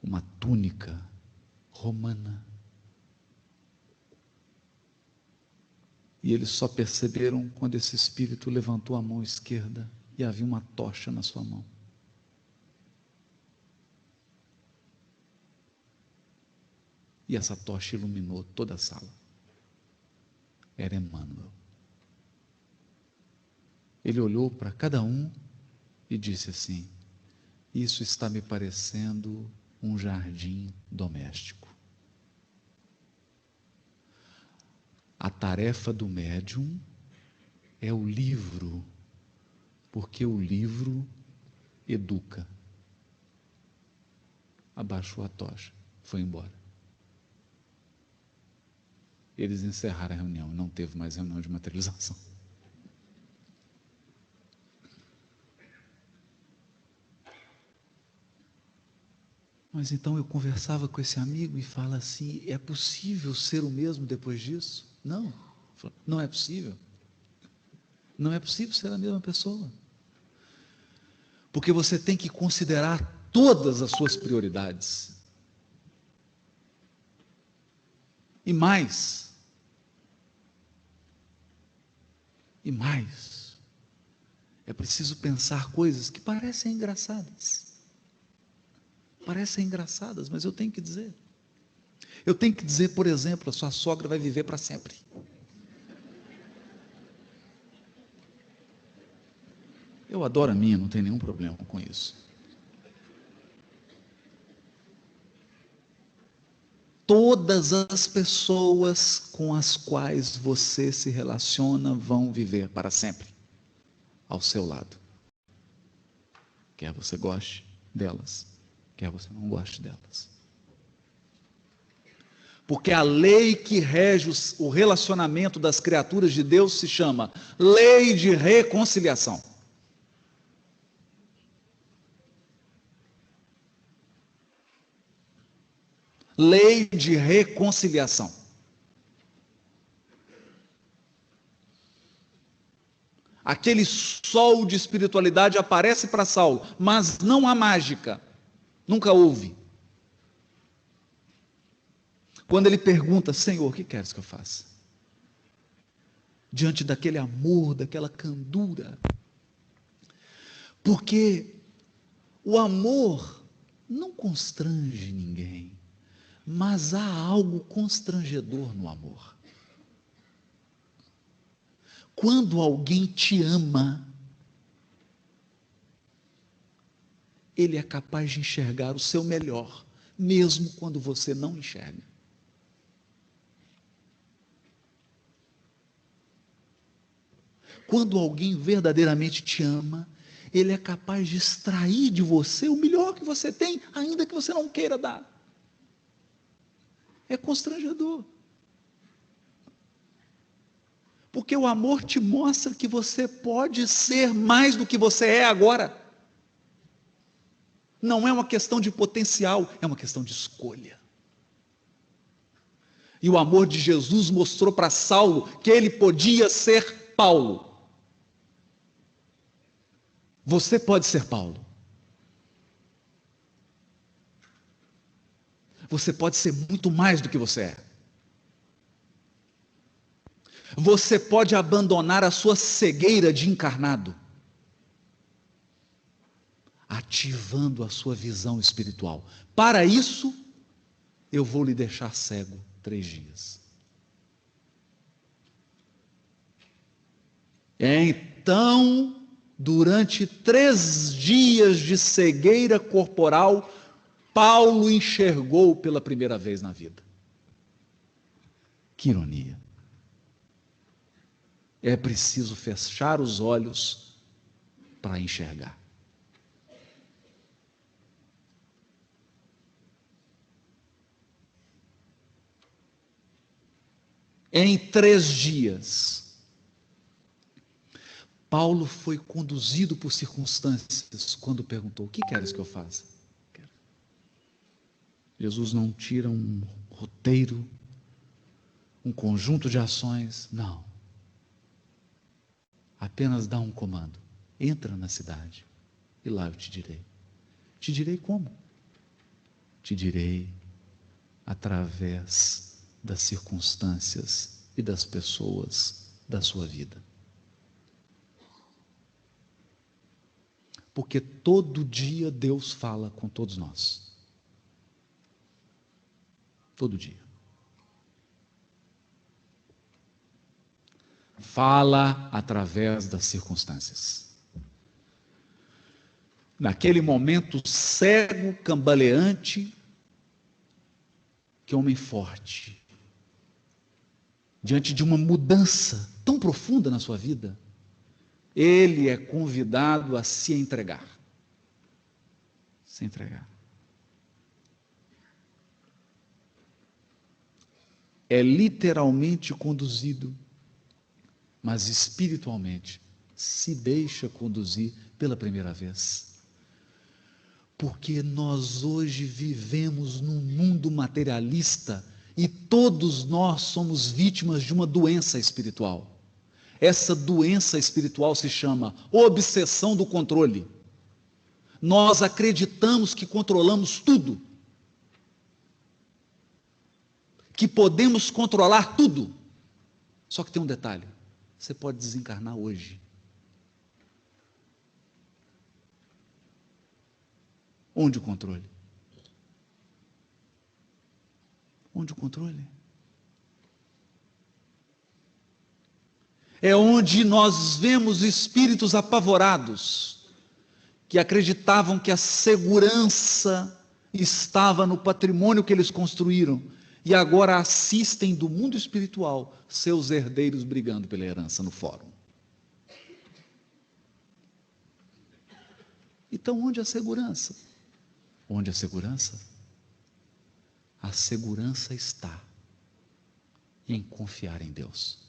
uma túnica romana. E eles só perceberam quando esse espírito levantou a mão esquerda e havia uma tocha na sua mão. E essa tocha iluminou toda a sala. Era Emmanuel. Ele olhou para cada um e disse assim: isso está me parecendo um jardim doméstico. A tarefa do médium é o livro, porque o livro educa. Abaixou a tocha, foi embora. Eles encerraram a reunião, não teve mais reunião de materialização. Mas então eu conversava com esse amigo e fala assim, é possível ser o mesmo depois disso? Não, não é possível. Não é possível ser a mesma pessoa. Porque você tem que considerar todas as suas prioridades. E mais. E mais. É preciso pensar coisas que parecem engraçadas. Parecem engraçadas, mas eu tenho que dizer. Eu tenho que dizer, por exemplo, a sua sogra vai viver para sempre. Eu adoro a minha, não tem nenhum problema com isso. Todas as pessoas com as quais você se relaciona vão viver para sempre ao seu lado. Quer você goste delas, quer você não goste delas. Porque a lei que rege o relacionamento das criaturas de Deus se chama lei de reconciliação. Lei de reconciliação. Aquele sol de espiritualidade aparece para Saulo, mas não há mágica. Nunca houve. Quando ele pergunta, Senhor, o que queres que eu faça? Diante daquele amor, daquela candura. Porque o amor não constrange ninguém, mas há algo constrangedor no amor. Quando alguém te ama, ele é capaz de enxergar o seu melhor, mesmo quando você não enxerga. Quando alguém verdadeiramente te ama, ele é capaz de extrair de você o melhor que você tem, ainda que você não queira dar. É constrangedor. Porque o amor te mostra que você pode ser mais do que você é agora. Não é uma questão de potencial, é uma questão de escolha. E o amor de Jesus mostrou para Saulo que ele podia ser Paulo. Você pode ser Paulo. Você pode ser muito mais do que você é. Você pode abandonar a sua cegueira de encarnado, ativando a sua visão espiritual. Para isso, eu vou lhe deixar cego 3 dias. Então, durante 3 dias de cegueira corporal, Paulo enxergou pela primeira vez na vida. Que ironia. É preciso fechar os olhos para enxergar. Em 3 dias, Paulo foi conduzido por circunstâncias quando perguntou: o que queres que eu faça? Jesus não tira um roteiro, um conjunto de ações, não. Apenas dá um comando: entra na cidade e lá eu te direi. Te direi como? Te direi através das circunstâncias e das pessoas da sua vida. Porque todo dia Deus fala com todos nós. Todo dia. Fala através das circunstâncias. naquele momento cego, cambaleante, que homem forte, diante de uma mudança tão profunda na sua vida, ele é convidado a se entregar. Se entregar. É literalmente conduzido, mas espiritualmente se deixa conduzir pela primeira vez. Porque nós hoje vivemos num mundo materialista e todos nós somos vítimas de uma doença espiritual. Essa doença espiritual se chama obsessão do controle. Nós acreditamos que controlamos tudo, que podemos controlar tudo. Só que tem um detalhe: você pode desencarnar hoje. Onde o controle? Onde o controle? É onde nós vemos espíritos apavorados, que acreditavam que a segurança estava no patrimônio que eles construíram, e agora assistem do mundo espiritual seus herdeiros brigando pela herança no fórum. Então, onde a segurança? Onde a segurança? A segurança está em confiar em Deus.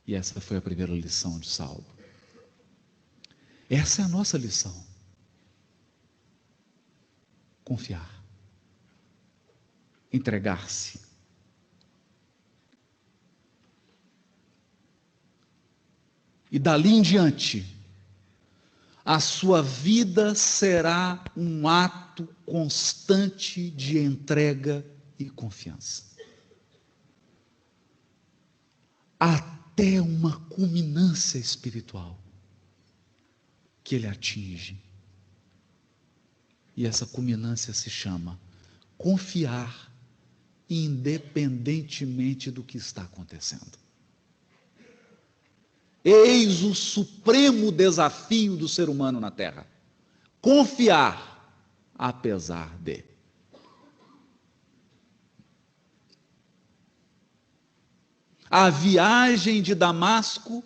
E essa foi a primeira lição de Saulo. Essa é a nossa lição. Confiar. Entregar-se. E dali em diante, a sua vida será um ato constante de entrega e confiança. Até uma culminância espiritual que ele atinge. E essa culminância se chama confiar independentemente do que está acontecendo. Eis o supremo desafio do ser humano na Terra: confiar apesar de. A viagem de Damasco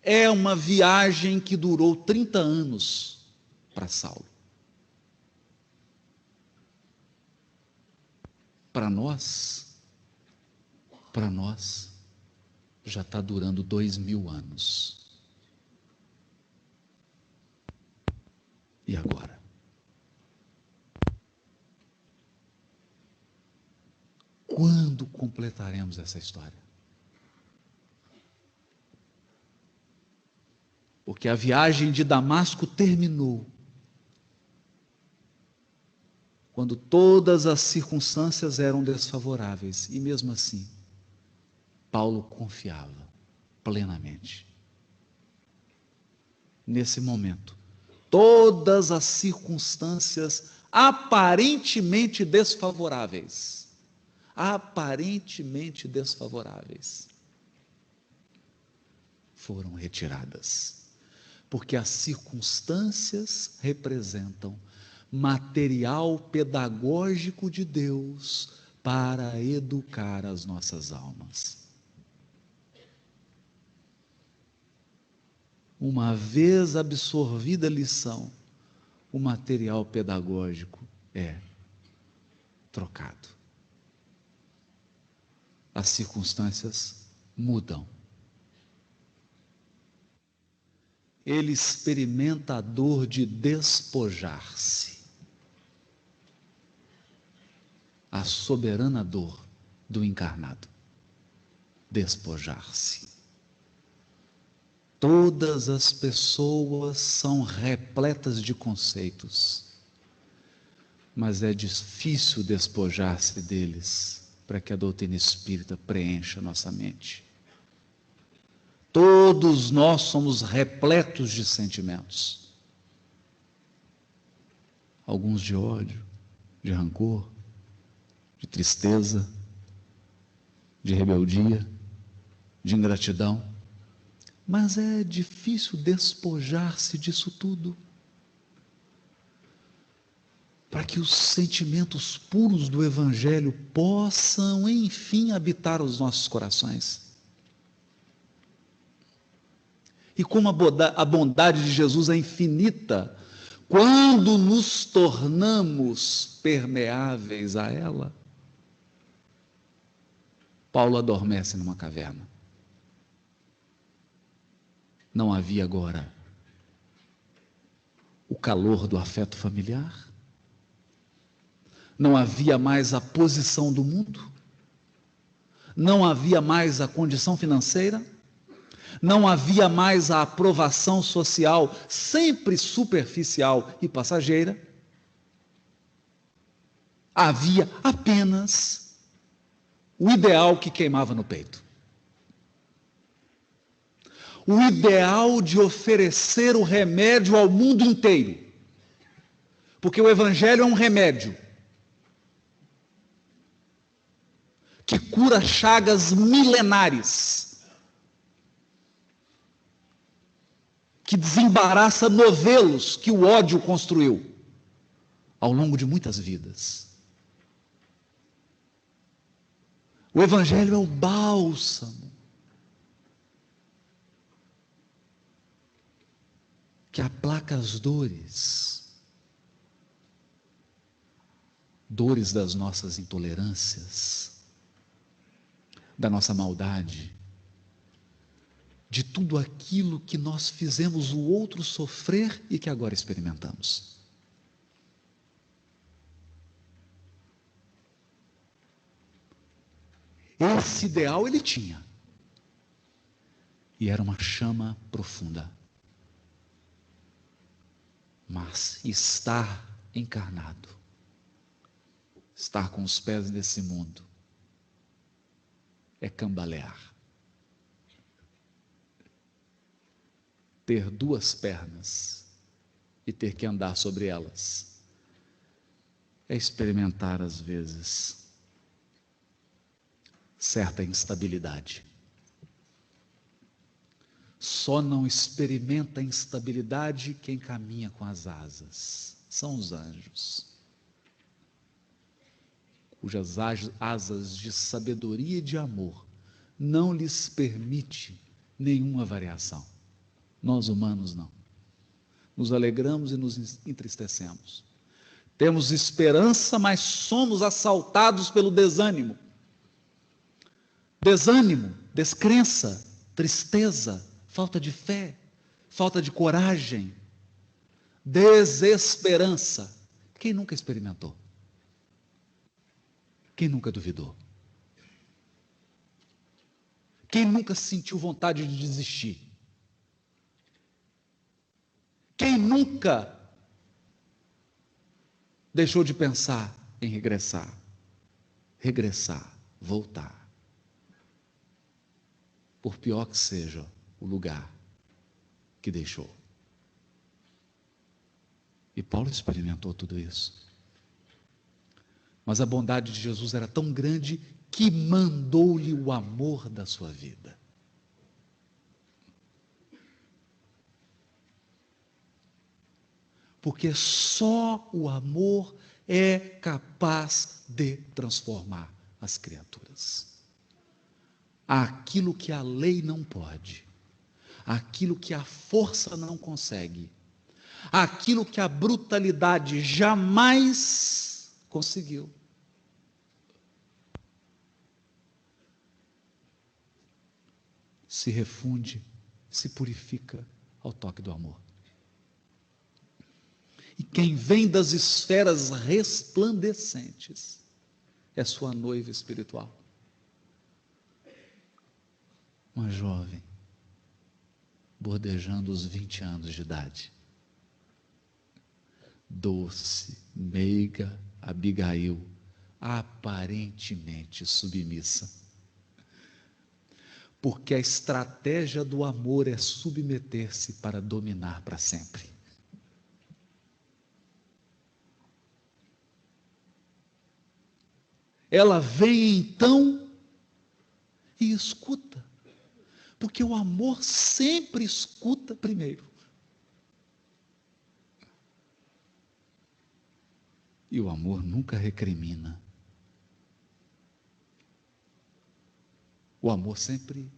é uma viagem que durou 30 anos para Saulo. Para nós, já está durando 2000 anos. E agora? Quando completaremos essa história? Porque a viagem de Damasco terminou quando todas as circunstâncias eram desfavoráveis, e mesmo assim, Paulo confiava plenamente. Nesse momento, todas as circunstâncias aparentemente desfavoráveis, foram retiradas, porque as circunstâncias representam material pedagógico de Deus para educar as nossas almas. Uma vez absorvida a lição, o material pedagógico é trocado. As circunstâncias mudam. Ele experimenta a dor de despojar-se. A soberana dor do encarnado. Despojar-se. Todas as pessoas são repletas de conceitos, mas é difícil despojar-se deles para que a doutrina espírita preencha nossa mente. Todos nós somos repletos de sentimentos. Alguns de ódio, de rancor, de tristeza, de rebeldia, de ingratidão. Mas é difícil despojar-se disso tudo, para que os sentimentos puros do Evangelho possam, enfim, habitar os nossos corações. E como a bondade de Jesus é infinita, quando nos tornamos permeáveis a ela. Paulo adormece numa caverna. Não havia agora o calor do afeto familiar, não havia mais a posição do mundo, não havia mais a condição financeira, não havia mais a aprovação social, sempre superficial e passageira. Havia apenas o ideal que queimava no peito. O ideal de oferecer o remédio ao mundo inteiro. Porque o Evangelho é um remédio que cura chagas milenares, que desembaraça novelos que o ódio construiu ao longo de muitas vidas. O Evangelho é o bálsamo que aplaca as dores das nossas intolerâncias, da nossa maldade, de tudo aquilo que nós fizemos o outro sofrer e que agora experimentamos. Esse ideal ele tinha, e era uma chama profunda. Mas estar encarnado, estar com os pés nesse mundo, é cambalear. Ter duas pernas e ter que andar sobre elas é experimentar, às vezes, certa instabilidade. Só não experimenta instabilidade quem caminha com as asas. São os anjos, cujas asas de sabedoria e de amor não lhes permite nenhuma variação. Nós humanos não. Nos alegramos e nos entristecemos. Temos esperança, mas somos assaltados pelo desânimo. Desânimo, descrença, tristeza, falta de fé, falta de coragem, desesperança. Quem nunca experimentou? Quem nunca duvidou? Quem nunca sentiu vontade de desistir? Quem nunca deixou de pensar em regressar, voltar? Por pior que seja o lugar que deixou. E Paulo experimentou tudo isso. Mas a bondade de Jesus era tão grande que mandou-lhe o amor da sua vida. Porque só o amor é capaz de transformar as criaturas. Aquilo que a lei não pode, aquilo que a força não consegue, aquilo que a brutalidade jamais conseguiu. Se refunde, se purifica ao toque do amor. E quem vem das esferas resplandecentes é sua noiva espiritual. Uma jovem, bordejando os 20 anos de idade. Doce, meiga Abigail, aparentemente submissa. Porque a estratégia do amor é submeter-se para dominar para sempre. Ela vem então e escuta. Porque o amor sempre escuta primeiro. E o amor nunca recrimina. O amor sempre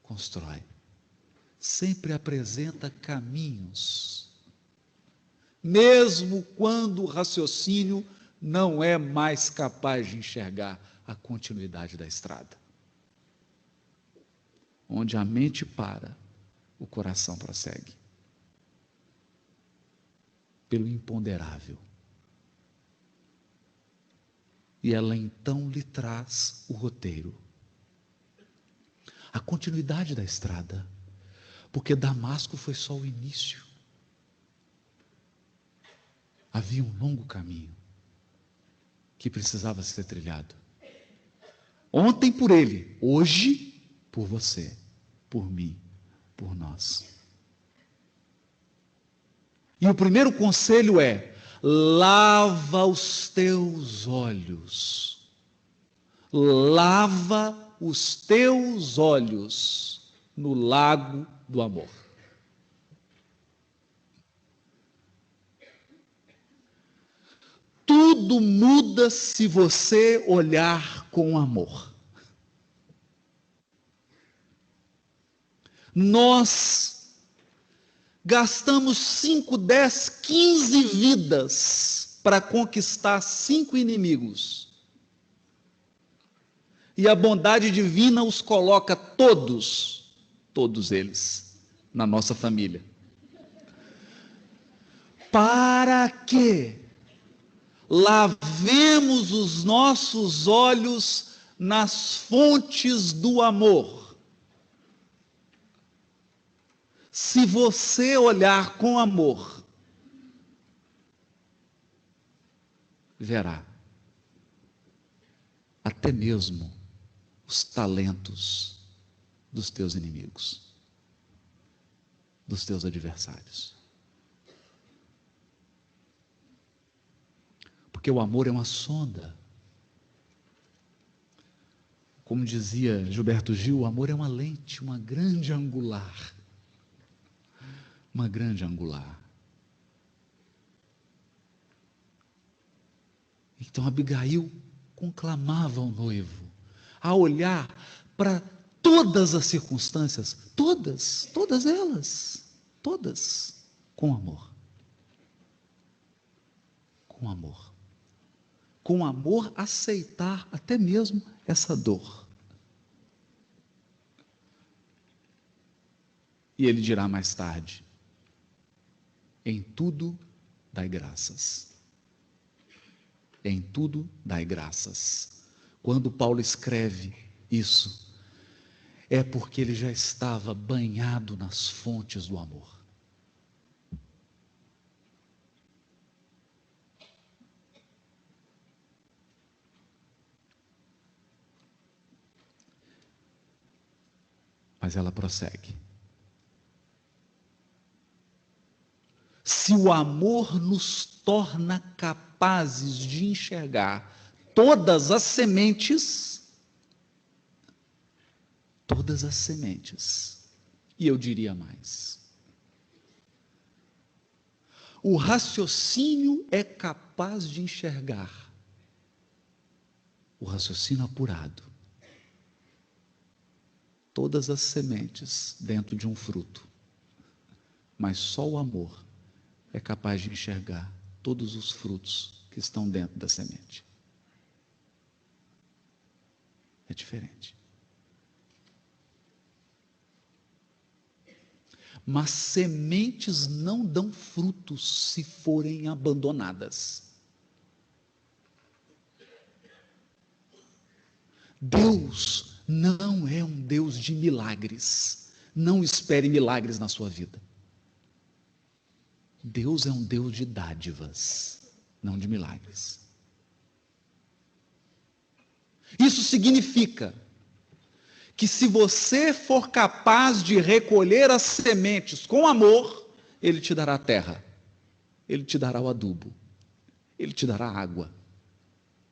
constrói. Sempre apresenta caminhos. Mesmo quando o raciocínio não é mais capaz de enxergar a continuidade da estrada. Onde a mente para, o coração prossegue. Pelo imponderável. E ela então lhe traz o roteiro. A continuidade da estrada. Porque Damasco foi só o início. Havia um longo caminho que precisava ser trilhado. Ontem por ele, hoje por você, por mim, por nós. E o primeiro conselho é: lava os teus olhos. Lava os teus olhos no lago do amor. Tudo muda se você olhar com amor. Nós gastamos 5, 10, 15 vidas para conquistar 5 inimigos. E a bondade divina os coloca todos eles, na nossa família. Para que lavemos os nossos olhos nas fontes do amor. Se você olhar com amor, verá até mesmo os talentos dos teus inimigos, dos teus adversários. Porque o amor é uma sonda. Como dizia Gilberto Gil, o amor é uma lente, uma grande angular. Uma grande angular. Então Abigail conclamava ao noivo a olhar para todas as circunstâncias, todas elas, com amor. Com amor. Com amor aceitar até mesmo essa dor. E ele dirá mais tarde: em tudo dai graças. Em tudo dai graças. Quando Paulo escreve isso, é porque ele já estava banhado nas fontes do amor. Mas ela prossegue. Se o amor nos torna capazes de enxergar todas as sementes, e eu diria mais, o raciocínio é capaz de enxergar, o raciocínio apurado, todas as sementes dentro de um fruto, mas só o amor é capaz de enxergar todos os frutos que estão dentro da semente. É diferente. Mas sementes não dão frutos se forem abandonadas. Deus não é um Deus de milagres. Não espere milagres na sua vida. Deus é um Deus de dádivas, não de milagres. Isso significa que se você for capaz de recolher as sementes com amor, Ele te dará a terra, Ele te dará o adubo, Ele te dará água,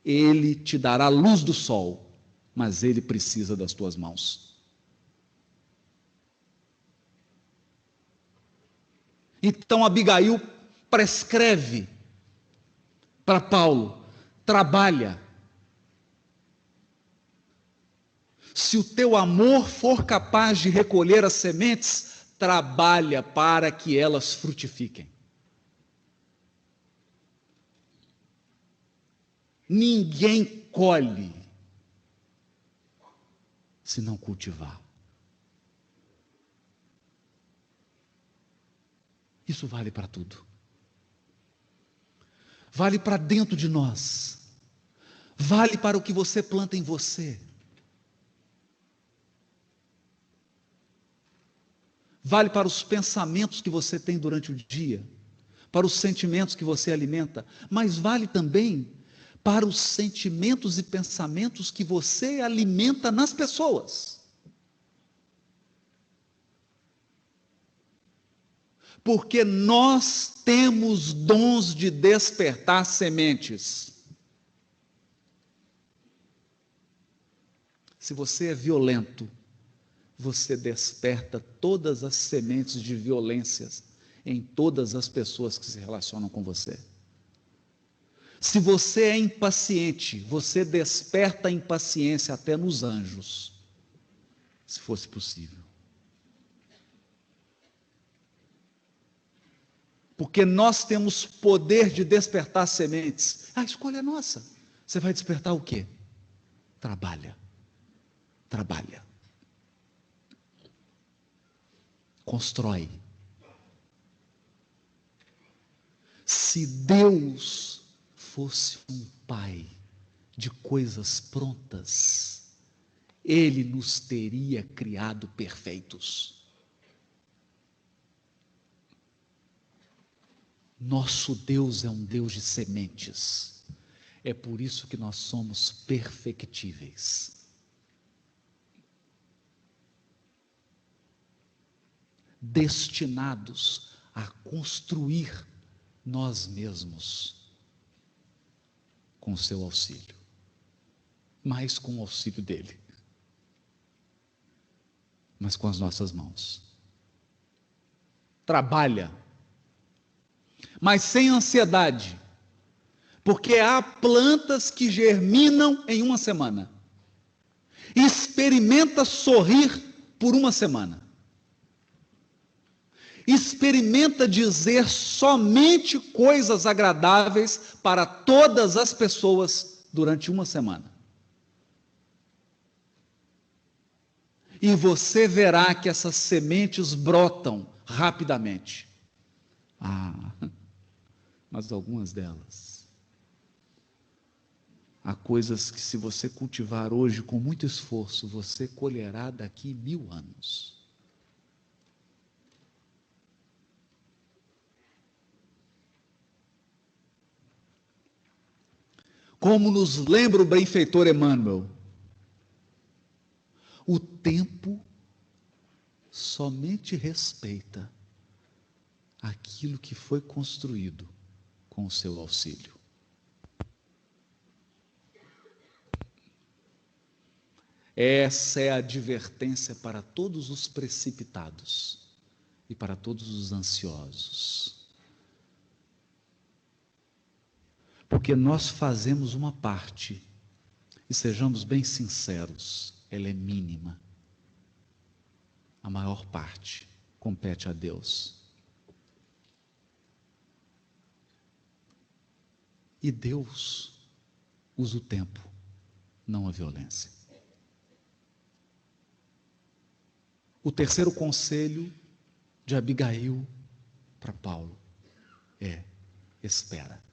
Ele te dará a luz do sol, mas ele precisa das tuas mãos. Então Abigail prescreve para Paulo: trabalha. Se o teu amor for capaz de recolher as sementes, trabalha para que elas frutifiquem. Ninguém colhe se não cultivar. Isso vale para tudo. Vale para dentro de nós. Vale para o que você planta em você. Vale para os pensamentos que você tem durante o dia, para os sentimentos que você alimenta, mas vale também para os sentimentos e pensamentos que você alimenta nas pessoas. Porque nós temos dons de despertar sementes. Se você é violento, você desperta todas as sementes de violências em todas as pessoas que se relacionam com você. Se você é impaciente, você desperta a impaciência até nos anjos, se fosse possível. Porque nós temos poder de despertar sementes. A escolha é nossa. Você vai despertar o quê? Trabalha. Trabalha. Constrói. Se Deus fosse um pai de coisas prontas, Ele nos teria criado perfeitos. Nosso Deus é um Deus de sementes. É por isso que nós somos perfectíveis. Destinados a construir nós mesmos com o seu auxílio, mais com o auxílio dele, mas com as nossas mãos. Trabalha, mas sem ansiedade, porque há plantas que germinam em uma semana. Experimenta sorrir por uma semana. Experimenta dizer somente coisas agradáveis para todas as pessoas durante uma semana. E você verá que essas sementes brotam rapidamente. Mas algumas delas, há coisas que, se você cultivar hoje com muito esforço, você colherá daqui 1000 anos. Como nos lembra o benfeitor Emmanuel, o tempo somente respeita aquilo que foi construído com o seu auxílio. Essa é a advertência para todos os precipitados e para todos os ansiosos. Porque nós fazemos uma parte, e sejamos bem sinceros, ela é mínima. A maior parte compete a Deus. E Deus usa o tempo, não a violência. O terceiro conselho de Abigail para Paulo é: espera.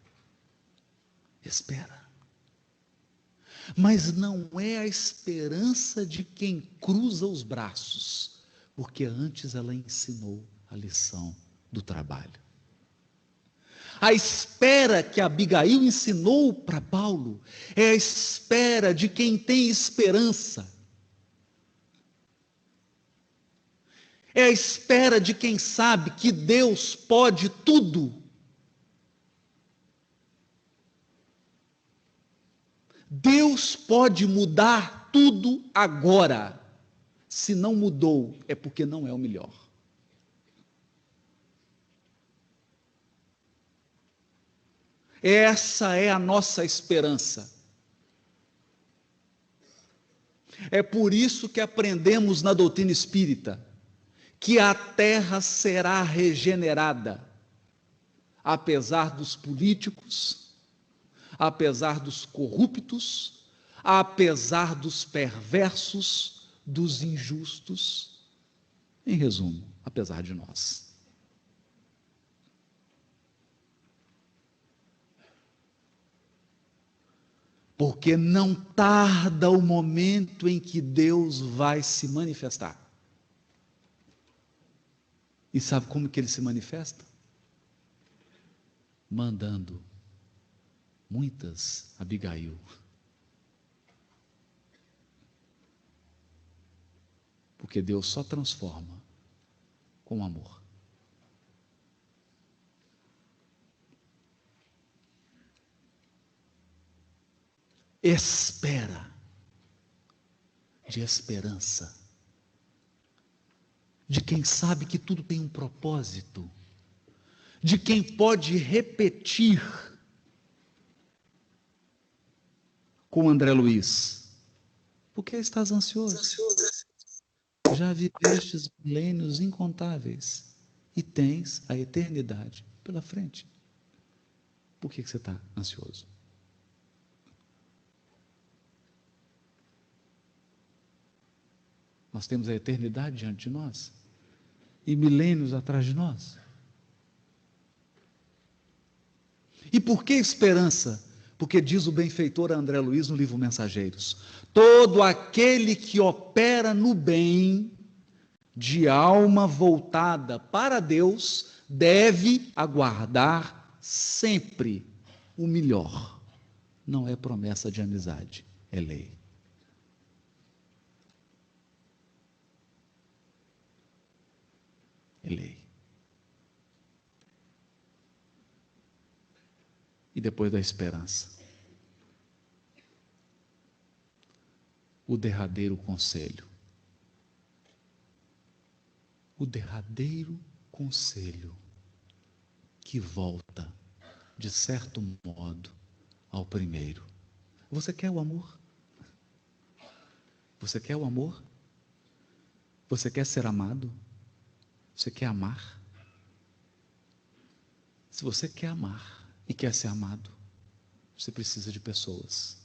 Espera. Mas não é a esperança de quem cruza os braços, porque antes ela ensinou a lição do trabalho. A espera que Abigail ensinou para Paulo é a espera de quem tem esperança. É a espera de quem sabe que Deus pode tudo. Deus pode mudar tudo agora. Se não mudou, é porque não é o melhor. Essa é a nossa esperança. É por isso que aprendemos na doutrina espírita que a terra será regenerada, apesar dos políticos, apesar dos corruptos, apesar dos perversos, dos injustos, em resumo, apesar de nós. Porque não tarda o momento em que Deus vai se manifestar. E sabe como que ele se manifesta? Mandando muitas Abigail. Porque Deus só transforma com amor. Espera de esperança, de quem sabe que tudo tem um propósito, de quem pode repetir com André Luiz: por que estás ansioso? Já vivestes milênios incontáveis e tens a eternidade pela frente. Por que você está ansioso? Nós temos a eternidade diante de nós e milênios atrás de nós. E por que esperança? Porque diz o benfeitor André Luiz no livro Mensageiros: todo aquele que opera no bem, de alma voltada para Deus, deve aguardar sempre o melhor. Não é promessa de amizade, é lei. É lei. E depois da esperança, o derradeiro conselho. O derradeiro conselho que volta, de certo modo, ao primeiro. Você quer o amor? Você quer o amor? Você quer ser amado? Você quer amar? Se você quer amar e quer ser amado, você precisa de pessoas.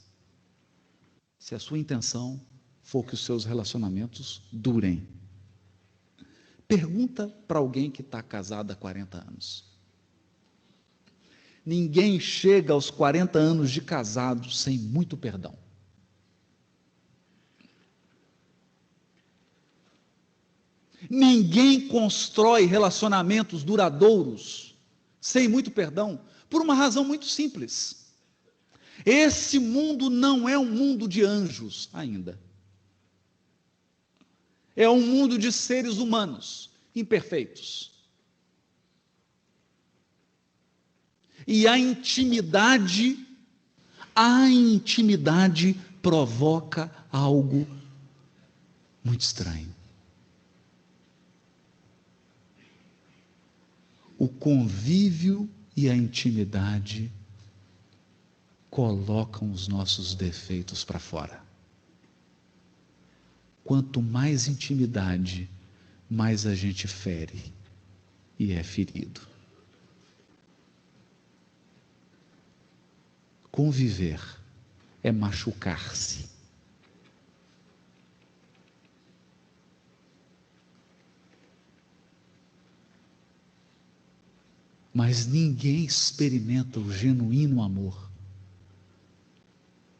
Se a sua intenção for que os seus relacionamentos durem, pergunta para alguém que está casado há 40 anos. Ninguém chega aos 40 anos de casado sem muito perdão. Ninguém constrói relacionamentos duradouros sem muito perdão, por uma razão muito simples. Esse mundo não é um mundo de anjos ainda. É um mundo de seres humanos imperfeitos. E a intimidade provoca algo muito estranho. O convívio e a intimidade colocam os nossos defeitos para fora. Quanto mais intimidade, mais a gente fere e é ferido. Conviver é machucar-se. Mas ninguém experimenta o genuíno amor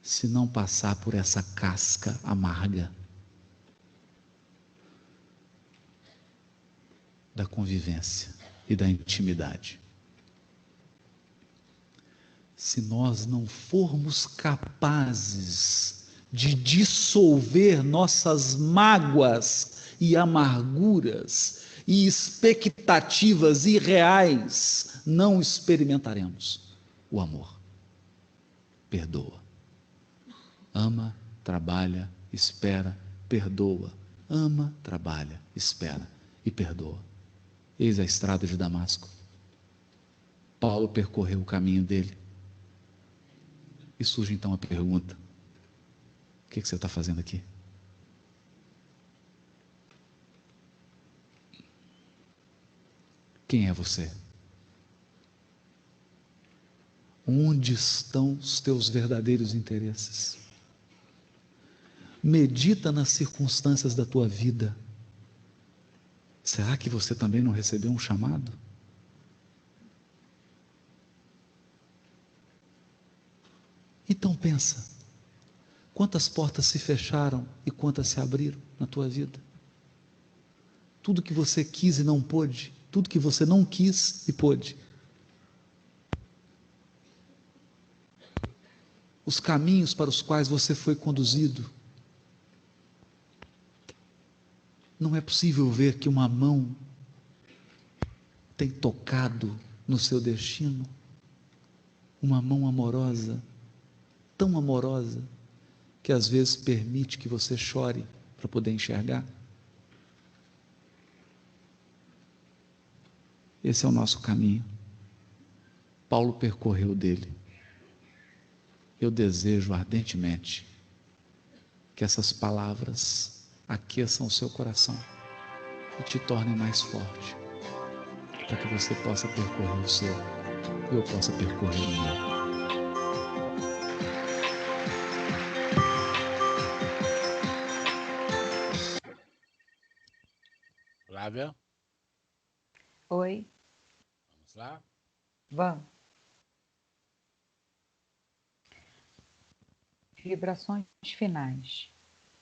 se não passar por essa casca amarga da convivência e da intimidade. Se nós não formos capazes de dissolver nossas mágoas e amarguras e expectativas irreais, não experimentaremos o amor. Perdoa. Ama, trabalha, espera, perdoa. Ama, trabalha, espera e perdoa. Eis a estrada de Damasco. Paulo percorreu o caminho dele. E surge então a pergunta: o que você está fazendo aqui? Quem é você? Onde estão os teus verdadeiros interesses? Medita nas circunstâncias da tua vida. Será que você também não recebeu um chamado? Então pensa, quantas portas se fecharam e quantas se abriram na tua vida? Tudo que você quis e não pôde, tudo que você não quis e pôde. Os caminhos para os quais você foi conduzido. Não é possível ver que uma mão tem tocado no seu destino, uma mão amorosa, tão amorosa, que às vezes permite que você chore para poder enxergar. Esse é o nosso caminho. Paulo percorreu dele. Eu desejo ardentemente que essas palavras aqueçam o seu coração e te tornem mais forte, para que você possa percorrer o seu e eu possa percorrer o meu. Flávia, Oi, vamos lá? vamos. Vibrações finais.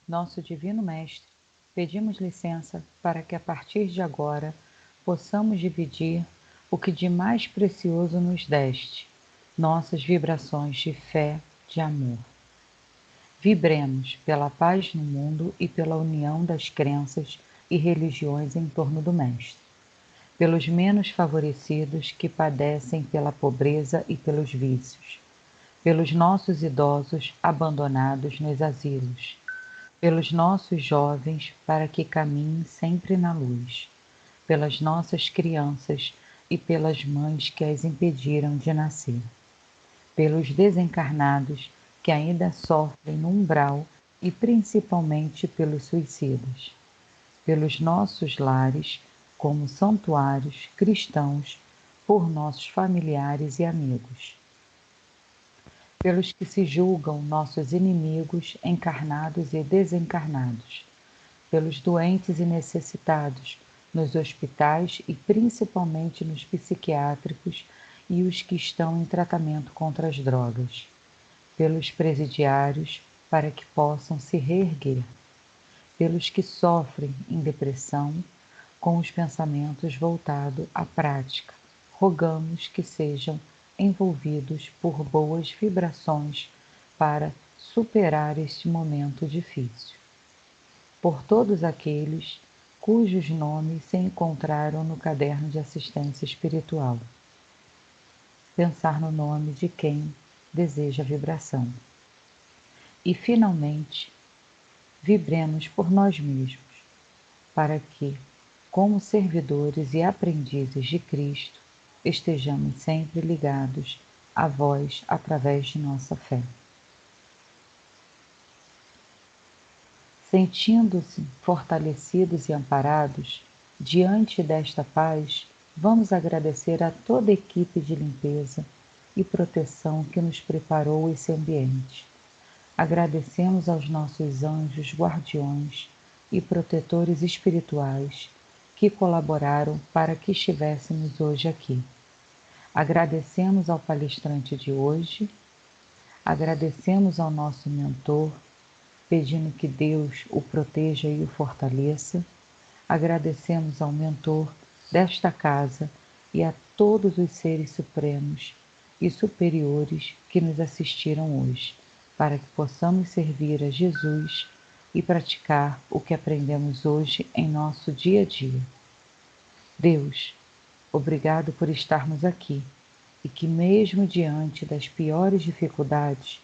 Nosso Divino Mestre, pedimos licença para que a partir de agora possamos dividir o que de mais precioso nos deste, nossas vibrações de fé, de amor. Vibremos pela paz no mundo e pela união das crenças e religiões em torno do Mestre, pelos menos favorecidos que padecem pela pobreza e pelos vícios, pelos nossos idosos abandonados nos asilos, pelos nossos jovens para que caminhem sempre na luz, pelas nossas crianças e pelas mães que as impediram de nascer, pelos desencarnados que ainda sofrem no umbral e principalmente pelos suicidas, pelos nossos lares como santuários cristãos, por nossos familiares e amigos, pelos que se julgam nossos inimigos encarnados e desencarnados, pelos doentes e necessitados nos hospitais e principalmente nos psiquiátricos e os que estão em tratamento contra as drogas, pelos presidiários para que possam se reerguer, pelos que sofrem em depressão com os pensamentos voltados à prática, rogamos que sejam envolvidos por boas vibrações para superar este momento difícil. Por todos aqueles cujos nomes se encontraram no caderno de assistência espiritual. Pensar no nome de quem deseja vibração. E, finalmente, vibremos por nós mesmos, para que, como servidores e aprendizes de Cristo, estejamos sempre ligados a vós através de nossa fé. Sentindo-se fortalecidos e amparados, diante desta paz, vamos agradecer a toda a equipe de limpeza e proteção que nos preparou esse ambiente. Agradecemos aos nossos anjos guardiões e protetores espirituais que colaboraram para que estivéssemos hoje aqui. Agradecemos ao palestrante de hoje, agradecemos ao nosso mentor, pedindo que Deus o proteja e o fortaleça. Agradecemos ao mentor desta casa e a todos os seres supremos e superiores que nos assistiram hoje, para que possamos servir a Jesus e praticar o que aprendemos hoje em nosso dia a dia. Deus, obrigado por estarmos aqui e que mesmo diante das piores dificuldades,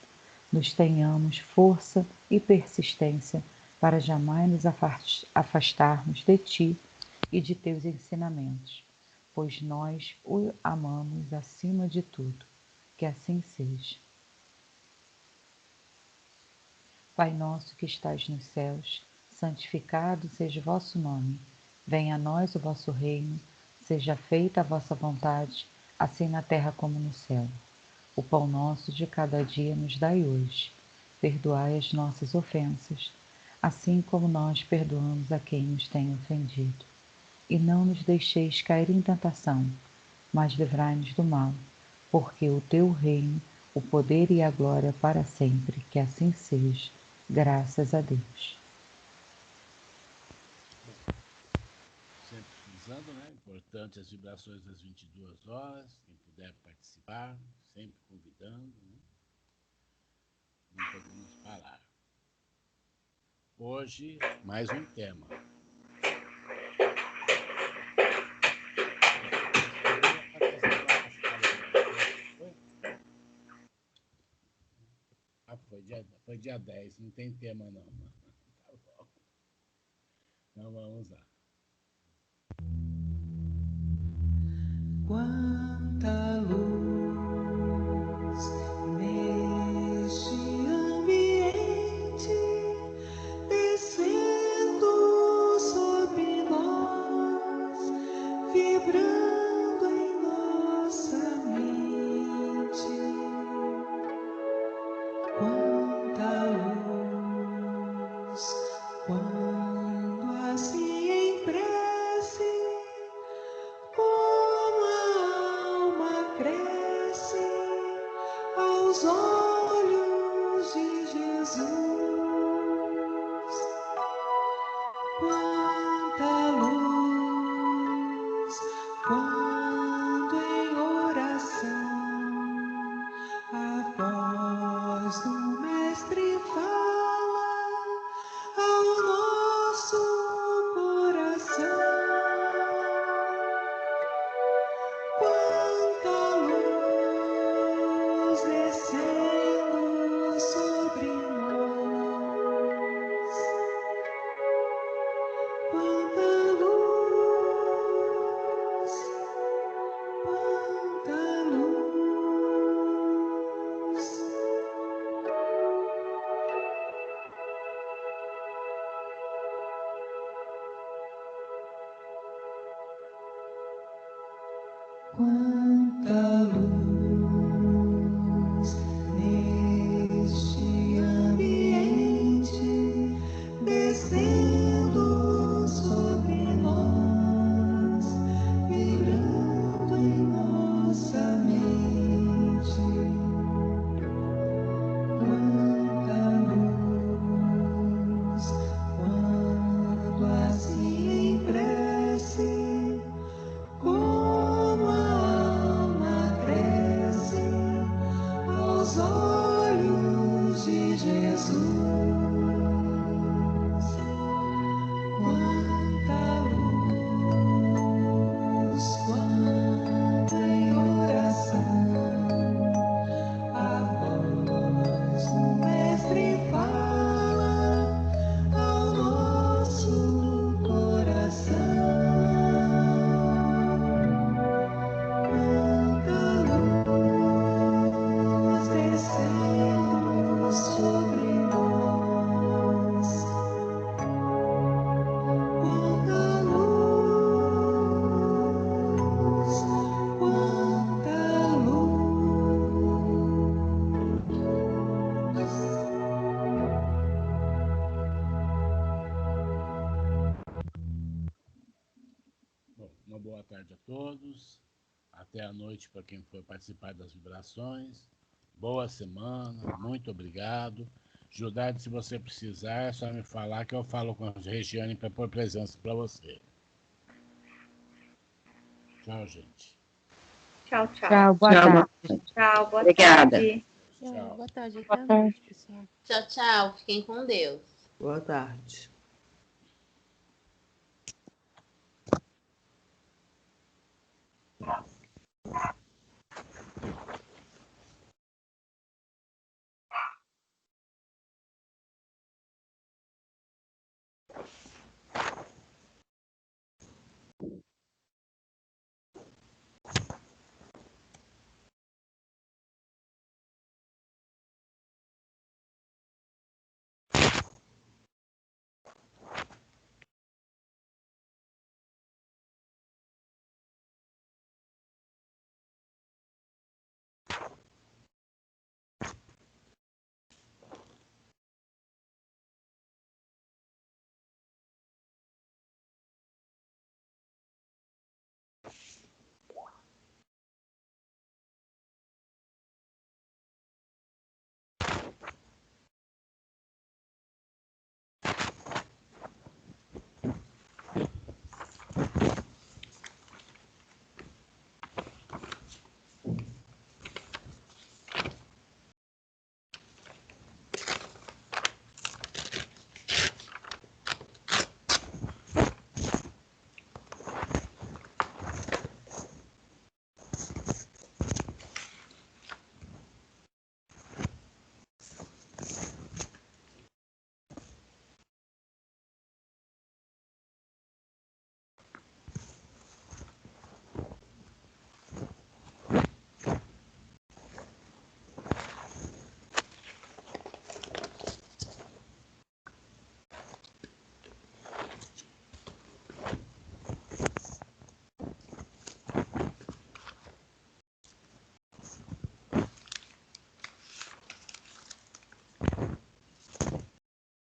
nos tenhamos força e persistência para jamais nos afastarmos de Ti e de Teus ensinamentos, pois nós o amamos acima de tudo. Que assim seja. Pai nosso que estais nos céus, santificado seja o vosso nome. Venha a nós o vosso reino, seja feita a vossa vontade, assim na terra como no céu. O pão nosso de cada dia nos dai hoje. Perdoai as nossas ofensas, assim como nós perdoamos a quem nos tem ofendido. E não nos deixeis cair em tentação, mas livrai-nos do mal, porque o teu reino, o poder e a glória para sempre, que assim seja. Graças a Deus. Sempre frisando, né? Importante as vibrações das 22 horas. Quem puder participar, sempre convidando, né? Não podemos parar. Hoje, mais um tema. Foi dia 10, não tem tema não. Tá bom. Então vamos lá. Quanta luz neste ambiente, descendo sobre nós, vibrando em nossa mente. Quanta luz, quando assim em prece, como a alma cresce aos olhos de Jesus. Quanta luz, quando em oração a voz do Mestre fala ao nosso coração. Quanta luz descendo sobre nós. Quanta luz, quanta luz. Quanta luz neste ambiente, descendo sobre nós, vibrando em nossa mente. Quanta luz, quando assim em prece, como a alma cresce aos olhos de Jesus. Quanta luz, quando em oração a voz do Mestre fala ao nosso coração. Quanta luz descendo sobre nós. Quanta luz, quanta luz. Bom, uma boa tarde a todos. Até a noite para quem for participar das vibrações. Boa semana, muito obrigado. Judade, se você precisar, é só me falar que eu falo com a Regiane para pôr presença para você. Tchau, gente. Tchau, tchau. Tchau, boa tarde. Tchau, boa Obrigada. tarde. Tchau. Boa tarde, até a noite, pessoal. Tchau, tchau. Fiquem com Deus. Boa tarde.